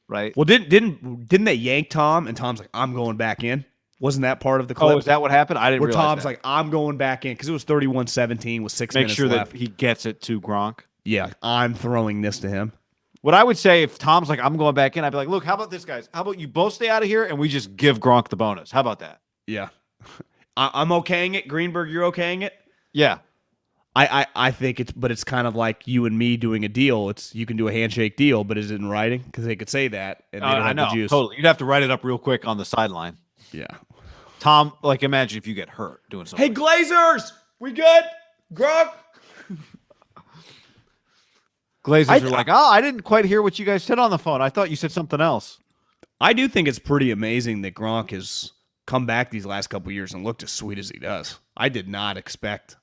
[SPEAKER 1] right?
[SPEAKER 2] Well, didn't they yank Tom? And Tom's like, I'm going back in. Wasn't that part of the clip?
[SPEAKER 1] Oh, is that what happened? I didn't
[SPEAKER 2] Where
[SPEAKER 1] realize
[SPEAKER 2] Tom's
[SPEAKER 1] that.
[SPEAKER 2] like, I'm going back in because it was 31-17 with 6
[SPEAKER 1] Make
[SPEAKER 2] minutes
[SPEAKER 1] sure
[SPEAKER 2] left.
[SPEAKER 1] that he gets it to Gronk.
[SPEAKER 2] Yeah, I'm throwing this to him.
[SPEAKER 1] What I would say if Tom's like, I'm going back in, I'd be like, look, how about this, guys? How about you both stay out of here and we just give Gronk the bonus? How about that?
[SPEAKER 2] Yeah. I'm okaying it. Greenberg, you're okaying it?
[SPEAKER 1] Yeah.
[SPEAKER 2] I think it's kind of like you and me doing a deal. You can do a handshake deal, but is it in writing? Because they could say that and they don't have the juice.
[SPEAKER 1] Totally. You'd have to write it up real quick on the sideline.
[SPEAKER 2] Yeah.
[SPEAKER 1] Tom, like imagine if you get hurt doing something.
[SPEAKER 2] Hey, Glazers, we good? Gronk?
[SPEAKER 1] Glazers are like, I didn't quite hear what you guys said on the phone. I thought you said something else.
[SPEAKER 2] I do think it's pretty amazing that Gronk has come back these last couple of years and looked as sweet as he does. I did not expect.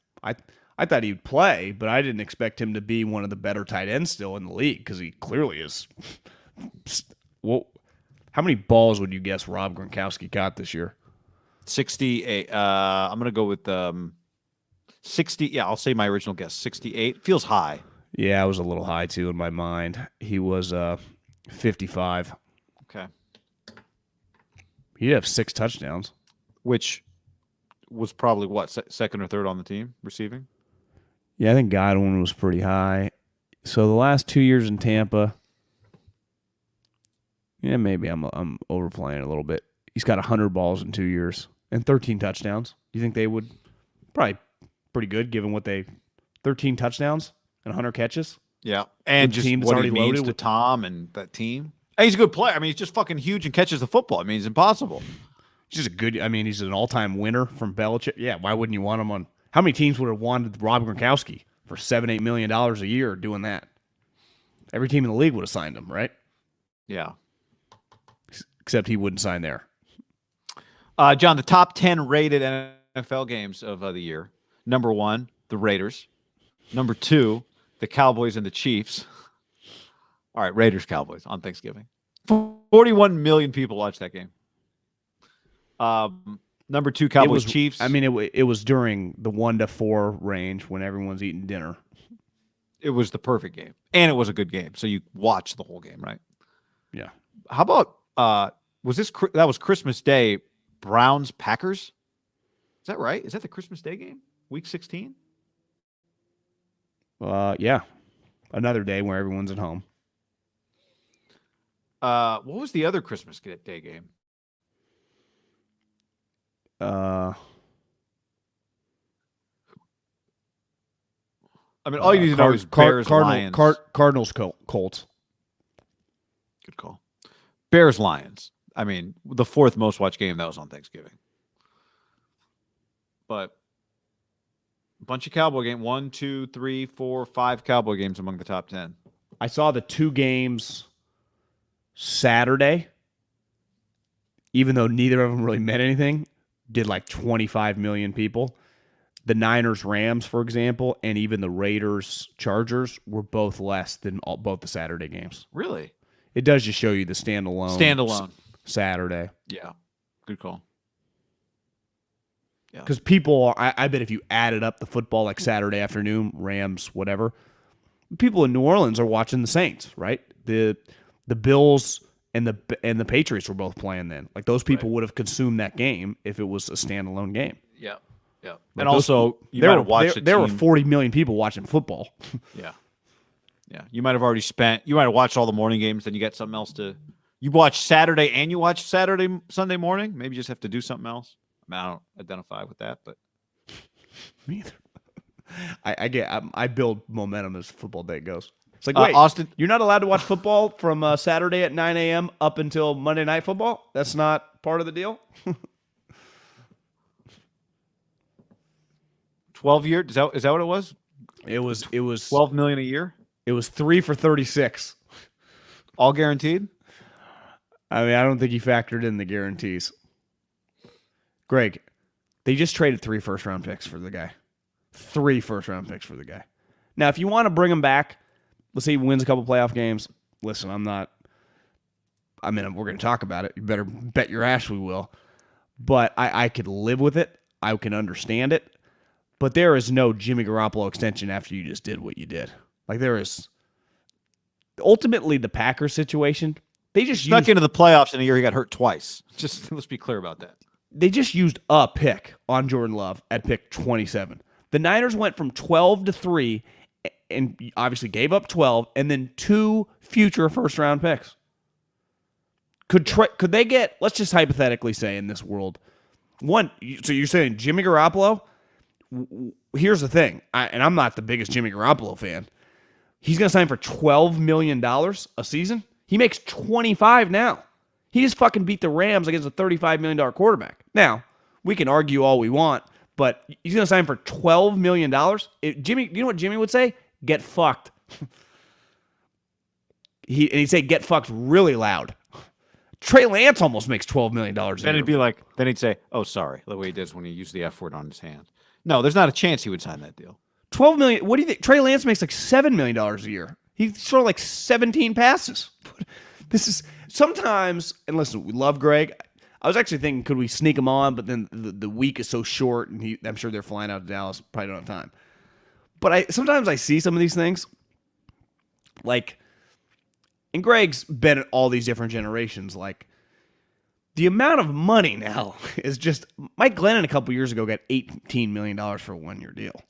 [SPEAKER 2] I thought he'd play, but I didn't expect him to be one of the better tight ends still in the league because he clearly is. Well, how many balls would you guess Rob Gronkowski caught this year?
[SPEAKER 1] 68. I'm going to go with 60. Yeah, I'll say my original guess. 68. Feels high.
[SPEAKER 2] Yeah, I was a little high, too, in my mind. He was 55.
[SPEAKER 1] Okay.
[SPEAKER 2] He'd have 6 touchdowns.
[SPEAKER 1] Which was probably, what, second or third on the team receiving?
[SPEAKER 2] Yeah, I think Godwin was pretty high. So the last 2 years in Tampa, yeah, maybe I'm overplaying a little bit. He's got 100 balls in 2 years and 13 touchdowns. You think they would probably pretty good given what 13 touchdowns and 100 catches?
[SPEAKER 1] Yeah, and
[SPEAKER 2] the
[SPEAKER 1] just
[SPEAKER 2] team that's
[SPEAKER 1] what
[SPEAKER 2] already
[SPEAKER 1] he means
[SPEAKER 2] loaded
[SPEAKER 1] to
[SPEAKER 2] with
[SPEAKER 1] Tom and that team. And he's a good player. I mean, he's just fucking huge and catches the football. I mean, he's impossible.
[SPEAKER 2] He's just a good. I mean, he's an all-time winner from Belichick. Yeah, why wouldn't you want him on? How many teams would have wanted Rob Gronkowski for $7-8 million a year doing that? Every team in the league would have signed him, right?
[SPEAKER 1] Yeah.
[SPEAKER 2] Except he wouldn't sign there.
[SPEAKER 1] John, the top 10 rated NFL games of the year. Number 1, the Raiders. Number 2, the Cowboys and the Chiefs. All right, Raiders-Cowboys on Thanksgiving. 41 million people watched that game. Number 2, Cowboys Chiefs.
[SPEAKER 2] I mean, it was during the 1 to 4 range when everyone's eating dinner.
[SPEAKER 1] It was the perfect game, and it was a good game. So you watched the whole game, right?
[SPEAKER 2] Yeah.
[SPEAKER 1] How about that was Christmas Day? Browns Packers. Is that right? Is that the Christmas Day game? Week 16.
[SPEAKER 2] Yeah. Another day where everyone's at home.
[SPEAKER 1] What was the other Christmas Day game? I mean, all you need to know is Bears, Lions.
[SPEAKER 2] Cardinals, Colts.
[SPEAKER 1] Good call. Bears, Lions. I mean, the 4th most watched game that was on Thanksgiving. But a bunch of Cowboy games. 1, 2, 3, 4, 5 Cowboy games among the top 10.
[SPEAKER 2] I saw the 2 games Saturday, even though neither of them really meant anything, did like 25 million people. The Niners-Rams, for example, and even the Raiders-Chargers were both less than both the Saturday games.
[SPEAKER 1] Really?
[SPEAKER 2] It does just show you the standalone. Saturday.
[SPEAKER 1] Yeah. Good call. Yeah.
[SPEAKER 2] Because people, I bet if you added up the football like Saturday afternoon, Rams, whatever, people in New Orleans are watching the Saints, right? The Bills and the Patriots were both playing then. Like those people would have consumed that game if it was a standalone game.
[SPEAKER 1] Yeah. Yeah.
[SPEAKER 2] Like
[SPEAKER 1] and also, there
[SPEAKER 2] were 40 million people watching football.
[SPEAKER 1] Yeah. Yeah. You might have watched all the morning games, then you got something else to. You watch Saturday and you watch Sunday morning. Maybe you just have to do something else. I mean, I don't identify with that, but
[SPEAKER 2] me either. I build momentum as football day goes. It's like, wait,
[SPEAKER 1] Austin,
[SPEAKER 2] you're not allowed to watch football from Saturday at 9 a.m. up until Monday Night Football? That's not part of the deal?
[SPEAKER 1] 12 year? Is that what it was?
[SPEAKER 2] It was
[SPEAKER 1] 12 million a year.
[SPEAKER 2] It was 3 for 36.
[SPEAKER 1] All guaranteed?
[SPEAKER 2] I mean, I don't think he factored in the guarantees. Greg, they just traded 3 first-round picks for the guy. 3 first-round picks for the guy. Now, if you want to bring him back, let's say he wins a couple playoff games. Listen, we're going to talk about it. You better bet your ass we will. But I could live with it. I can understand it. But there is no Jimmy Garoppolo extension after you just did what you did. Like there is ultimately the Packers situation. They just
[SPEAKER 1] snuck into the playoffs in a year he got hurt twice. Just let's be clear about that.
[SPEAKER 2] They just used a pick on Jordan Love at pick 27. The Niners went from 12-3 and obviously gave up 12 and then 2 future first-round picks. Could they get, let's just hypothetically say in this world, one, so you're saying Jimmy Garoppolo? Here's the thing, and I'm not the biggest Jimmy Garoppolo fan. He's going to sign for $12 million a season? He makes 25 now. He just fucking beat the Rams against a $35 million quarterback. Now, we can argue all we want, but he's going to sign for $12 million? Jimmy, you know what Jimmy would say? Get fucked. He'd say get fucked really loud. Trey Lance almost makes $12 million a year.
[SPEAKER 1] Then it'd be like, then he'd say, oh, sorry, the way he does when he used the F word on his hand. No, there's not a chance he would sign that deal.
[SPEAKER 2] $12 million. What do you think? Trey Lance makes like $7 million a year. He throws like 17 passes. This is sometimes, and listen, we love Greg. I was actually thinking, could we sneak him on? But then the week is so short, and I'm sure they're flying out to Dallas. Probably don't have time. But sometimes I see some of these things, like, and Greg's been at all these different generations. Like, the amount of money now is just. Mike Glennon a couple years ago got $18 million for a 1-year deal.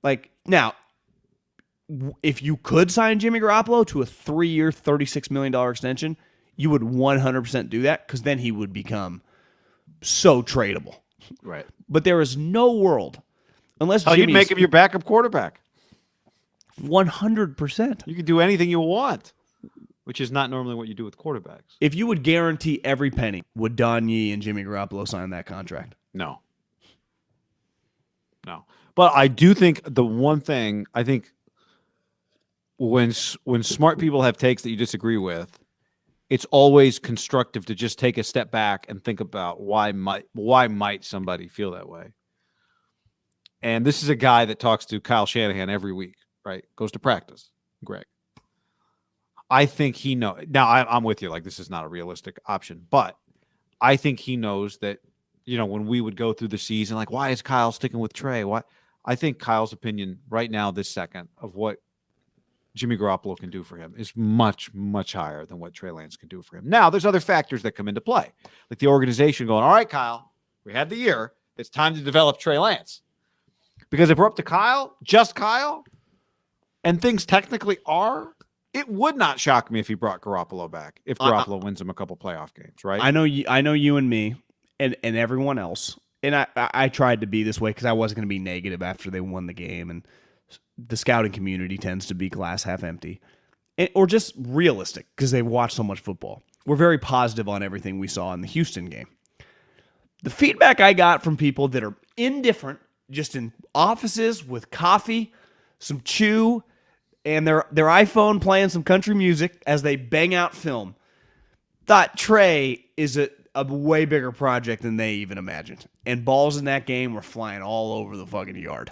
[SPEAKER 2] Like, now, if you could sign Jimmy Garoppolo to a 3-year, $36 million extension, you would 100% do that because then he would become so tradable.
[SPEAKER 1] Right.
[SPEAKER 2] But there is no world, unless
[SPEAKER 1] you'd make him your backup quarterback.
[SPEAKER 2] 100%.
[SPEAKER 1] You could do anything you want, which is not normally what you do with quarterbacks.
[SPEAKER 2] If you would guarantee every penny, would Don Yee and Jimmy Garoppolo sign that contract?
[SPEAKER 1] No. But I do think the one thing, I think when smart people have takes that you disagree with, it's always constructive to just take a step back and think about why might somebody feel that way. And this is a guy that talks to Kyle Shanahan every week, right? Goes to practice, Greg. I think he knows. Now, I'm with you. Like, this is not a realistic option. But I think he knows that, when we would go through the season, like, why is Kyle sticking with Trey? Why? I think Kyle's opinion right now, this second, of what Jimmy Garoppolo can do for him is much, much higher than what Trey Lance can do for him. Now, there's other factors that come into play. Like the organization going, all right, Kyle, we had the year. It's time to develop Trey Lance. Because if we're up to Kyle, just Kyle, and things technically are, it would not shock me if he brought Garoppolo back, if Garoppolo wins him a couple playoff games, right?
[SPEAKER 2] I know you and me and everyone else, and I tried to be this way because I wasn't going to be negative after they won the game, and the scouting community tends to be glass half empty, or just realistic because they've watched so much football. We're very positive on everything we saw in the Houston game. The feedback I got from people that are indifferent, just in offices with coffee, some chew, and their iPhone playing some country music as they bang out film, thought Trey is a way bigger project than they even imagined. And balls in that game were flying all over the fucking yard.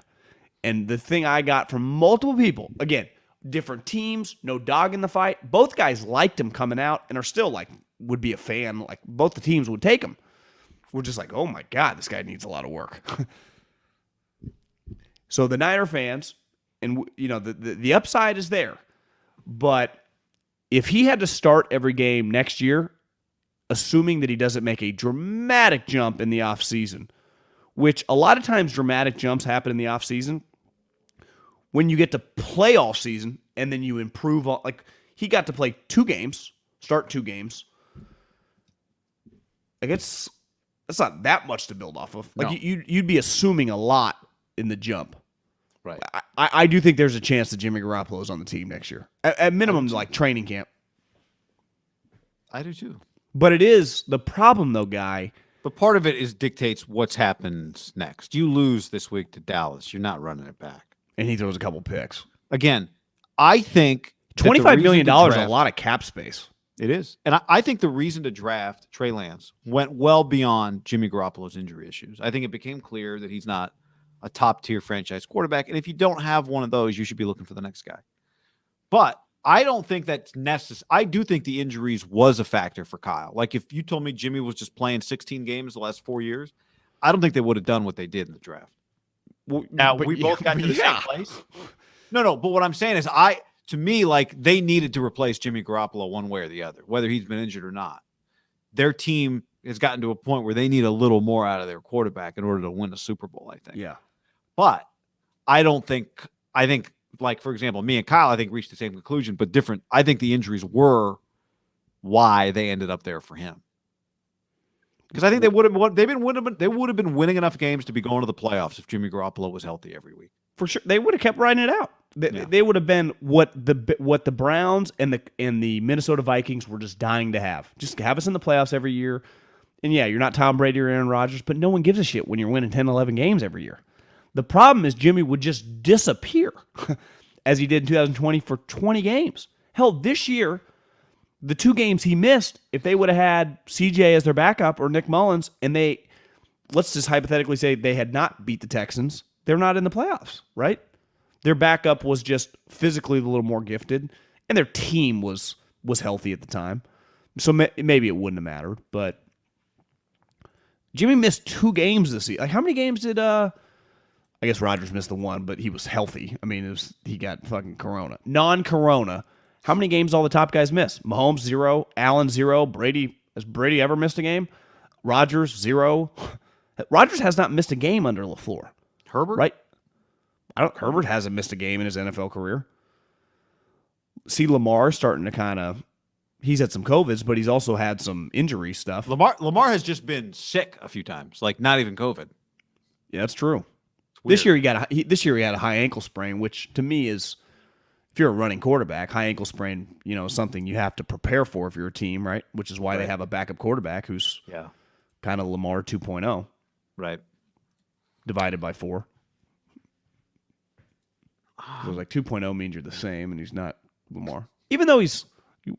[SPEAKER 2] And the thing I got from multiple people, again, different teams, no dog in the fight. Both guys liked him coming out and are still like, would be a fan. Like, both the teams would take him. We're just like, oh my God, this guy needs a lot of work. So the Niner fans, and the upside is there. But if he had to start every game next year, assuming that he doesn't make a dramatic jump in the offseason, which a lot of times dramatic jumps happen in the offseason, when you get to play all season and then you improve on, like, he got to play 2 games, start 2 games. Like, it's not that much to build off of. Like,
[SPEAKER 1] No.
[SPEAKER 2] you'd be assuming a lot in the jump.
[SPEAKER 1] Right.
[SPEAKER 2] I do think there's a chance that Jimmy Garoppolo is on the team next year. At minimum, like training camp.
[SPEAKER 1] I do too.
[SPEAKER 2] But it is the problem, though, Guy.
[SPEAKER 1] But part of it dictates what's happens next. You lose this week to Dallas, you're not running it back.
[SPEAKER 2] And he throws a couple picks.
[SPEAKER 1] Again, I think
[SPEAKER 2] $25 million is a lot of cap space.
[SPEAKER 1] It is. And I think the reason to draft Trey Lance went well beyond Jimmy Garoppolo's injury issues. I think it became clear that he's not a top-tier franchise quarterback. And if you don't have one of those, you should be looking for the next guy. But I don't think that's necessary. I do think the injuries was a factor for Kyle. Like, if you told me Jimmy was just playing 16 games the last 4 years, I don't think they would have done what they did in the draft. Now, we both got to the same place. No. But what I'm saying is, to me, like they needed to replace Jimmy Garoppolo one way or the other, whether he's been injured or not. Their team has gotten to a point where they need a little more out of their quarterback in order to win a Super Bowl, I think.
[SPEAKER 2] Yeah.
[SPEAKER 1] But I think, like, for example, me and Kyle, I think reached the same conclusion, but different. I think the injuries were why they ended up there for him. Because I think they would have been winning enough games to be going to the playoffs if Jimmy Garoppolo was healthy every week.
[SPEAKER 2] For sure. They would have kept riding it out. They would have been what the Browns and the Minnesota Vikings were just dying to have. Just have us in the playoffs every year. And yeah, you're not Tom Brady or Aaron Rodgers, but no one gives a shit when you're winning 10, 11 games every year. The problem is Jimmy would just disappear as he did in 2020 for 20 games. Hell, this year, the 2 games he missed, if they would have had CJ as their backup or Nick Mullins, and let's just hypothetically say they had not beat the Texans, they're not in the playoffs, right? Their backup was just physically a little more gifted, and their team was healthy at the time. So maybe it wouldn't have mattered, but Jimmy missed 2 games this season. Like, how many games did I guess Rodgers missed the 1, but he was healthy. I mean, he got fucking corona. Non-corona. How many games all the top guys miss? Mahomes 0, Allen 0, Brady. Has Brady ever missed a game? Rodgers 0. Rodgers has not missed a game under LaFleur.
[SPEAKER 1] Herbert?
[SPEAKER 2] Right? Herbert hasn't missed a game in his NFL career. See Lamar starting to kind of he's had some COVIDs, but he's also had some injury stuff.
[SPEAKER 1] Lamar has just been sick a few times, like not even COVID.
[SPEAKER 2] Yeah, that's true. This year he had a high ankle sprain, which to me is, if you're a running quarterback, high ankle sprain, is something you have to prepare for if you're a team, right? Which is why they have a backup quarterback who's kind of Lamar 2.0.
[SPEAKER 1] Right.
[SPEAKER 2] Divided by 4. It was like 2.0 means you're the same, and he's not Lamar. Even though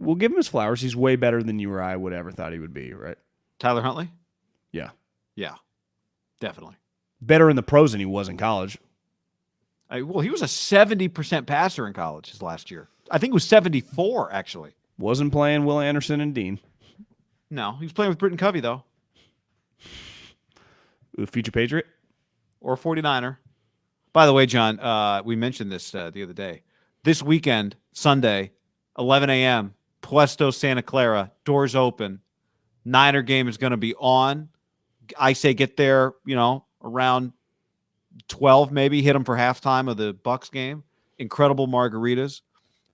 [SPEAKER 2] we'll give him his flowers, he's way better than you or I would ever thought he would be, right?
[SPEAKER 1] Tyler Huntley?
[SPEAKER 2] Yeah.
[SPEAKER 1] Yeah, definitely.
[SPEAKER 2] Better in the pros than he was in college.
[SPEAKER 1] Well, he was a 70% passer in college his last year. I think it was 74, actually.
[SPEAKER 2] Wasn't playing Will Anderson and Dean.
[SPEAKER 1] No, he was playing with Britton Covey, though.
[SPEAKER 2] Future Patriot?
[SPEAKER 1] Or 49er. By the way, John, we mentioned this the other day. This weekend, Sunday, 11 a.m., Puesto, Santa Clara, doors open. Niner game is going to be on. I say get there, around 12 maybe. Hit them for halftime of the Bucs game. Incredible margaritas,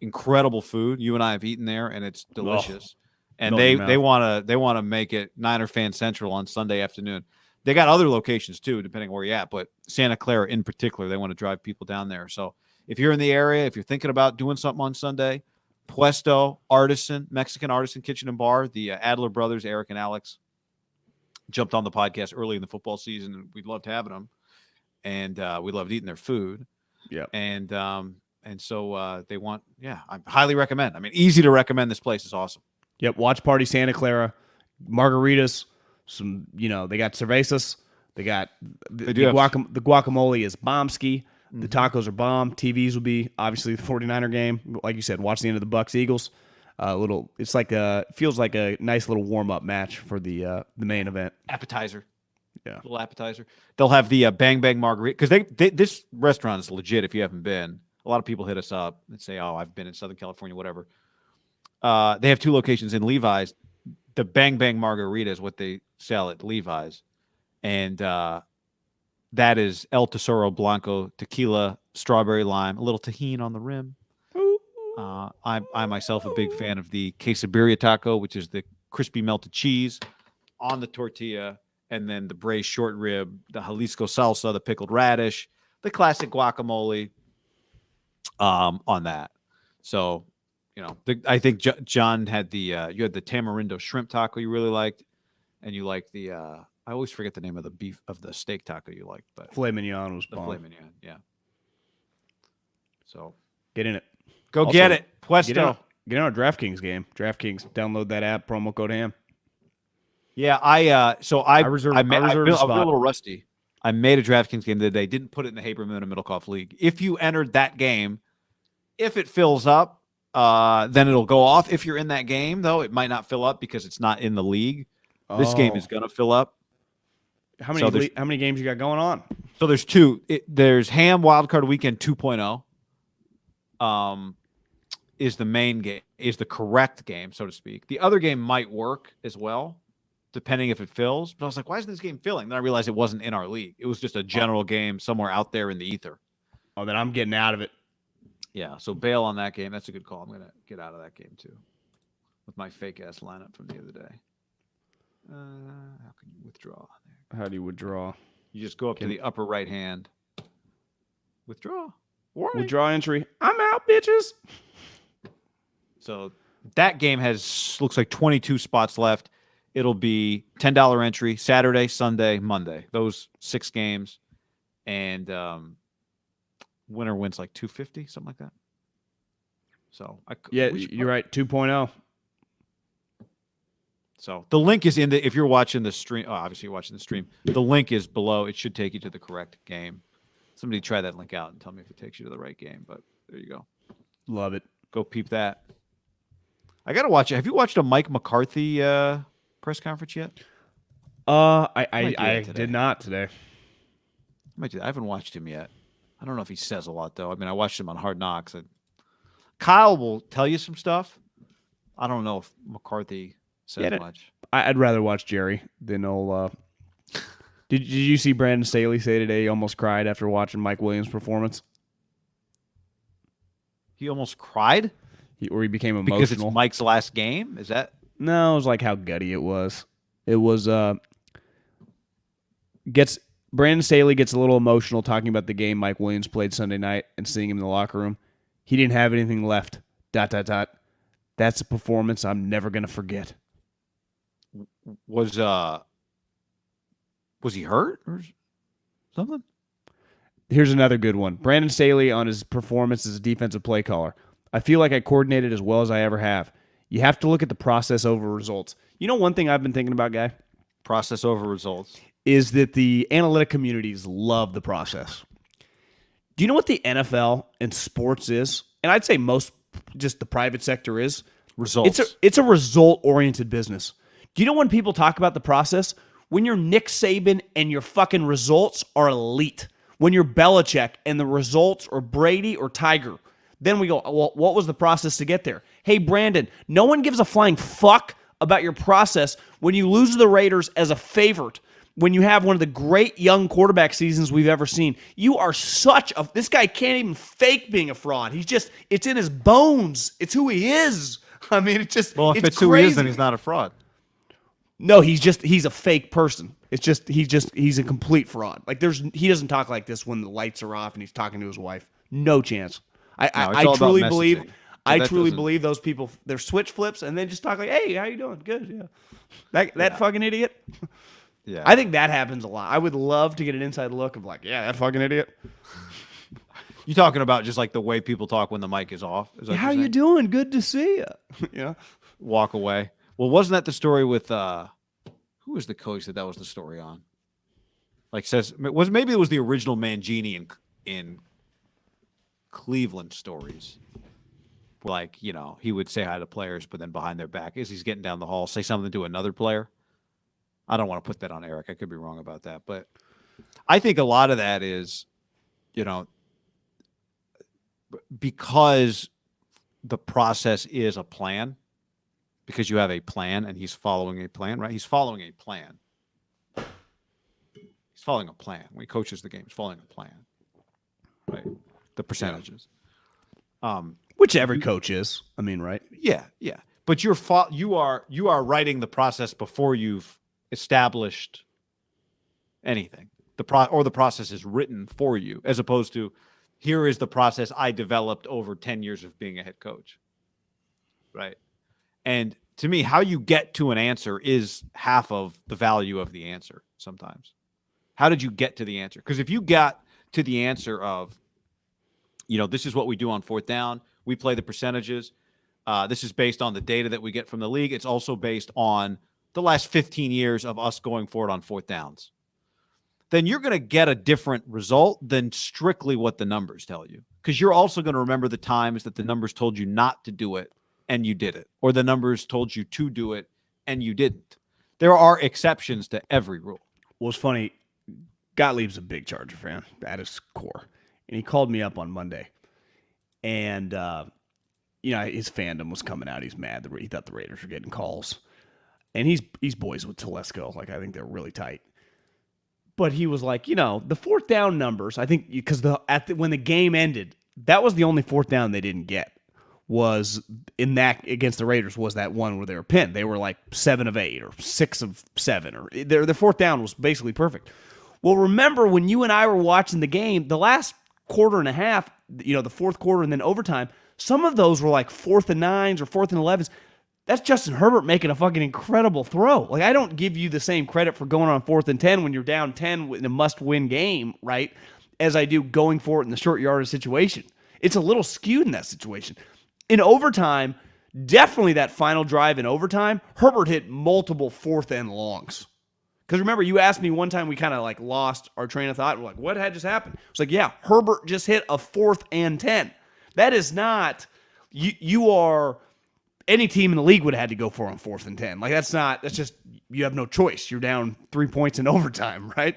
[SPEAKER 1] incredible food. You and I have eaten there, and it's delicious. And they want to make it Niner Fan Central on Sunday afternoon. They got other locations too, depending where you're at, but Santa Clara in particular, they want to drive people down there. So if you're in the area, if you're thinking about doing something on Sunday, Puesto, Mexican Artisan Kitchen and Bar, the Adler brothers, Eric and Alex, jumped on the podcast early in the football season, and we loved having them, and we loved eating their food.
[SPEAKER 2] Yeah,
[SPEAKER 1] and so they want, I highly recommend. I mean, easy to recommend. This place is awesome.
[SPEAKER 2] Yep, Watch Party Santa Clara, margaritas. Some, they got cervezas. They got the guacamole is bombski. Mm-hmm. The tacos are bomb. TVs will be obviously the 49er game. Like you said, watch the end of the Bucks Eagles. It's like feels like a nice little warm up match for the main event.
[SPEAKER 1] Appetizer.
[SPEAKER 2] Yeah,
[SPEAKER 1] little appetizer. They'll have the Bang Bang Margarita because this restaurant is legit. If you haven't been, a lot of people hit us up and say, "Oh, I've been in Southern California, whatever." They have 2 locations in Levi's. The Bang Bang Margarita is what they sell at Levi's. And that is El Tesoro Blanco, tequila, strawberry lime, a little tahini on the rim. I myself a big fan of the quesabirria taco, which is the crispy melted cheese on the tortilla, and then the braised short rib, the Jalisco salsa, the pickled radish, the classic guacamole on that. So, I think John had you had the tamarindo shrimp taco you really liked, and you liked the I always forget the name of the steak taco you liked, but
[SPEAKER 2] filet mignon was
[SPEAKER 1] the
[SPEAKER 2] bomb.
[SPEAKER 1] Filet mignon, yeah. So
[SPEAKER 2] get in it.
[SPEAKER 1] Go also, get it. Puesto.
[SPEAKER 2] Get in our DraftKings game. DraftKings, download that app, promo code HAM.
[SPEAKER 1] Yeah, I
[SPEAKER 2] reserved
[SPEAKER 1] I was
[SPEAKER 2] a
[SPEAKER 1] a little rusty. I made a DraftKings game the other day, didn't put it in the Haberman and MIDDLEKAUFF League. If you entered that game, if it fills up, then it'll go off. If you're in that game, though, it might not fill up because it's not in the league. This game is going to fill up.
[SPEAKER 2] How many games you got going on?
[SPEAKER 1] So there's 2. There's Ham Wildcard Weekend 2.0, is the main game, is the correct game, so to speak. The other game might work as well, depending if it fills. But I was like, why isn't this game filling? Then I realized it wasn't in our league. It was just a general game somewhere out there in the ether.
[SPEAKER 2] Oh, then I'm getting out of it.
[SPEAKER 1] Yeah, so bail on that game. That's a good call. I'm going to get out of that game too with my fake-ass lineup from the other day. How can you withdraw?
[SPEAKER 2] How do you withdraw?
[SPEAKER 1] You just go up to the upper right hand. Withdraw. Warning.
[SPEAKER 2] Withdraw entry. I'm out, bitches.
[SPEAKER 1] So that game looks like 22 spots left. It'll be $10 entry Saturday, Sunday, Monday. Those 6 games. And winner wins like $250, something like that. So
[SPEAKER 2] you're right. 2.0.
[SPEAKER 1] So the link is in the, if you're watching the stream, obviously you're watching the stream, the link is below. It should take you to the correct game. Somebody try that link out and tell me if it takes you to the right game, but there you go.
[SPEAKER 2] Love it.
[SPEAKER 1] Go peep that. I got to watch it. Have you watched a Mike McCarthy press conference yet?
[SPEAKER 2] I did not today.
[SPEAKER 1] I might do that. I haven't watched him yet. I don't know if he says a lot, though. I mean, I watched him on Hard Knocks. Kyle will tell you some stuff. I don't know if McCarthy says much.
[SPEAKER 2] I'd rather watch Jerry than old. Did you see Brandon Staley say today he almost cried after watching Mike Williams' performance?
[SPEAKER 1] He almost cried?
[SPEAKER 2] He became emotional.
[SPEAKER 1] Because it's Mike's last game? Is that?
[SPEAKER 2] No, it was like how gutty it was. It was Brandon Staley gets a little emotional talking about the game Mike Williams played Sunday night and seeing him in the locker room. He didn't have anything left. ... That's a performance I'm never gonna forget.
[SPEAKER 1] Was he hurt or something?
[SPEAKER 2] Here's another good one. Brandon Staley on his performance as a defensive play caller. I feel like I coordinated as well as I ever have. You have to look at the process over results. You know one thing I've been thinking about, Guy?
[SPEAKER 1] Process over results.
[SPEAKER 2] Is that the analytic communities love the process. Do you know what the NFL and sports is? And I'd say most just the private sector is.
[SPEAKER 1] Results.
[SPEAKER 2] It's a result-oriented business. Do you know when people talk about the process? When you're Nick Saban and your fucking results are elite. When you're Belichick and the results are Brady or Tiger. Then we go, well, what was the process to get there? Hey, Brandon, no one gives a flying fuck about your process when you lose the Raiders as a favorite, when you have one of the great young quarterback seasons we've ever seen. You are this guy can't even fake being a fraud. It's in his bones. It's who he is. I mean,
[SPEAKER 1] if it's
[SPEAKER 2] crazy.
[SPEAKER 1] Who he is, then he's not a fraud.
[SPEAKER 2] No, he's a fake person. He's a complete fraud. Like he doesn't talk like this when the lights are off and he's talking to his wife. No chance. I truly believe those people, they're switch flips and they just talk like, hey, how you doing? Good, yeah. That fucking idiot.
[SPEAKER 1] Yeah.
[SPEAKER 2] I think that happens a lot. I would love to get an inside look of like, yeah, that fucking idiot.
[SPEAKER 1] You talking about just like the way people talk when the mic is off? Is that
[SPEAKER 2] how you doing? Good to see you.
[SPEAKER 1] Yeah. Walk away. Well, wasn't that the story with who was the coach that was the story on? Like maybe it was the original Mangini in Cleveland stories. Like, he would say hi to players, but then behind their back, as he's getting down the hall, say something to another player. I don't want to put that on Eric. I could be wrong about that, but I think a lot of that is, because the process is a plan. Because you have a plan and he's following a plan, right? He's following a plan. He's following a plan. When he coaches the game, he's following a plan. Right? The percentages.
[SPEAKER 2] Which every coach is. I mean, right?
[SPEAKER 1] Yeah. But you are writing the process before you've established anything. The process is written for you, as opposed to here is the process I developed over 10 years of being a head coach. Right? And to me, how you get to an answer is half of the value of the answer sometimes. How did you get to the answer? Because if you got to the answer of, this is what we do on fourth down, we play the percentages, this is based on the data that we get from the league, it's also based on the last 15 years of us going forward on fourth downs, then you're going to get a different result than strictly what the numbers tell you. Because you're also going to remember the times that the numbers told you not to do it, and you did it, or the numbers told you to do it and you didn't. There are exceptions to every rule.
[SPEAKER 2] Well, it's funny. Gottlieb's a big Charger fan at his core, and he called me up on Monday, And, his fandom was coming out. He's mad. He thought the Raiders were getting calls. And he's boys with Telesco. Like, I think they're really tight. But he was like, the fourth down numbers, I think, because when the game ended, that was the only fourth down they didn't get. Was in that against the Raiders was that one where they were pinned. They were like 7 of 8 or 6 of 7, or their fourth down was basically perfect. Well, remember when you and I were watching the game, the last quarter and a half, the fourth quarter and then overtime, some of those were like 4th and 9s or 4th and 11s. That's Justin Herbert making a fucking incredible throw. Like, I don't give you the same credit for going on 4th and 10 when you're down 10 in a must-win game, right, as I do going for it in the short yardage situation. It's a little skewed in that situation. In overtime, definitely that final drive in overtime, Herbert hit multiple 4th and longs. Because remember, you asked me one time, we kind of like lost our train of thought. We're like, what had just happened? It's like, yeah, Herbert just hit a 4th and 10. That is not, you are, any team in the league would have had to go for on 4th and 10. Like, that's just, you have no choice. You're down 3 points in overtime, right?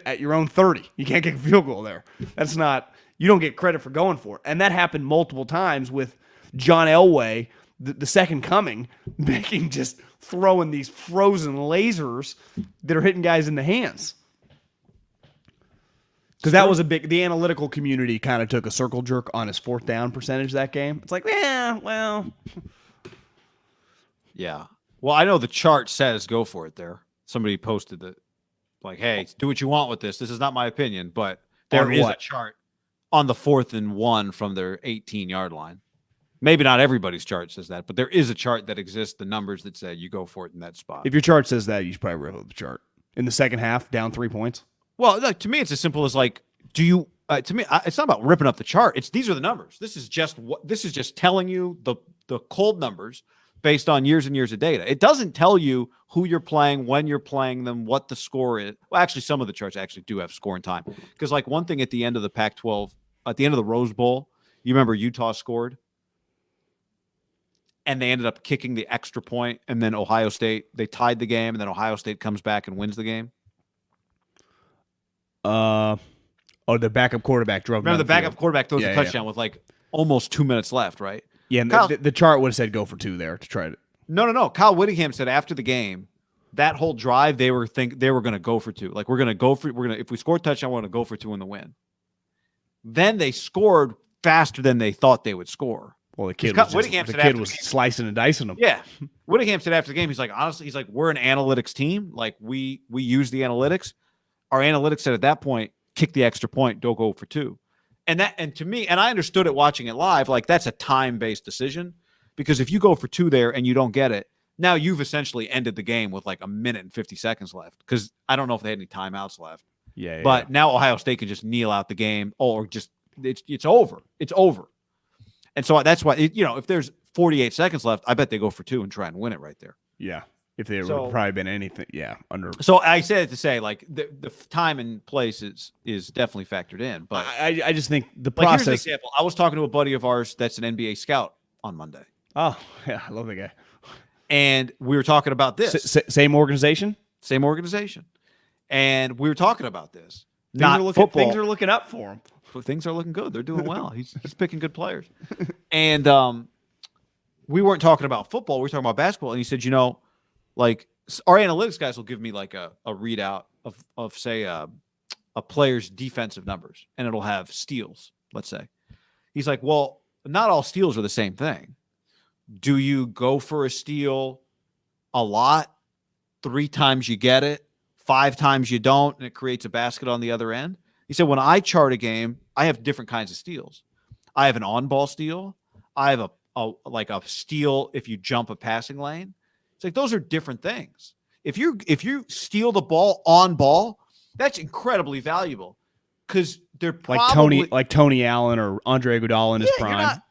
[SPEAKER 2] At your own 30. You can't get a field goal there. That's not, you don't get credit for going for it. And that happened multiple times with John Elway, the second coming, throwing these frozen lasers that are hitting guys in the hands. Because that was the analytical community kind of took a circle jerk on his fourth down percentage that game. It's like, yeah, well.
[SPEAKER 1] Yeah. Well, I know the chart says go for it there. Somebody posted that, like, hey, do what you want with this. This is not my opinion, but there is a chart on the 4th and 1 from their 18-yard line. Maybe not everybody's chart says that, but there is a chart that exists, the numbers that say you go for it in that spot.
[SPEAKER 2] If your chart says that, you should probably rip up the chart. In the second half, down 3 points?
[SPEAKER 1] Well, look, to me, it's as simple as like, do you? To me, it's not about ripping up the chart. These are the numbers. This is just telling you the cold numbers based on years and years of data. It doesn't tell you who you're playing, when you're playing them, what the score is. Well, actually, some of the charts actually do have score and time. Because like one thing at the end of the Pac-12, at the end of the Rose Bowl, you remember Utah scored? And they ended up kicking the extra point, and then Ohio State, they tied the game, and then Ohio State comes back and wins the game.
[SPEAKER 2] The backup quarterback drove.
[SPEAKER 1] Remember the backup quarterback throws a touchdown with like almost 2 minutes left, right?
[SPEAKER 2] Yeah, and the chart would have said go for 2 there to try to.
[SPEAKER 1] No. Kyle Whittingham said after the game, that whole drive they were going to go for 2. Like if we score a touchdown, we're going to go for 2 in the win. Then they scored faster than they thought they would score.
[SPEAKER 2] Well, the kid was slicing and dicing them.
[SPEAKER 1] Yeah. Whittingham said after the game, he's like, honestly, we're an analytics team. Like, we use the analytics. Our analytics said at that point, kick the extra point, don't go for 2. And to me, and I understood it watching it live, like that's a time-based decision. Because if you go for 2 there and you don't get it, now you've essentially ended the game with like 1 minute and 50 seconds left. Because I don't know if they had any timeouts left. But now Ohio State can just kneel out the game or just it's over. It's over. And so that's why, if there's 48 seconds left, I bet they go for 2 and try and win it right there.
[SPEAKER 2] Yeah. If there would probably been anything, under.
[SPEAKER 1] So I said it to say, like, the time and place is definitely factored in. But
[SPEAKER 2] I just think the process.
[SPEAKER 1] Here's an example. I was talking to a buddy of ours that's an NBA scout on Monday.
[SPEAKER 2] Oh, yeah. I love that guy.
[SPEAKER 1] And we were talking about this.
[SPEAKER 2] Same organization?
[SPEAKER 1] Same organization. And we were talking about this.
[SPEAKER 2] Things are looking up for him.
[SPEAKER 1] Things are looking good. They're doing well. He's picking good players. And we weren't talking about football. We were talking about basketball. And he said, like our analytics guys will give me like a readout of say a player's defensive numbers, and it'll have steals, let's say. He's like, well, not all steals are the same thing. Do you go for a steal a lot? 3 times you get it, 5 times you don't, and it creates a basket on the other end? He said, when I chart a game, I have different kinds of steals. I have an on-ball steal. I have a steal if you jump a passing lane. It's like those are different things. If you steal the ball on ball, that's incredibly valuable because they're probably
[SPEAKER 2] like Tony Allen or Andre Iguodala in his prime.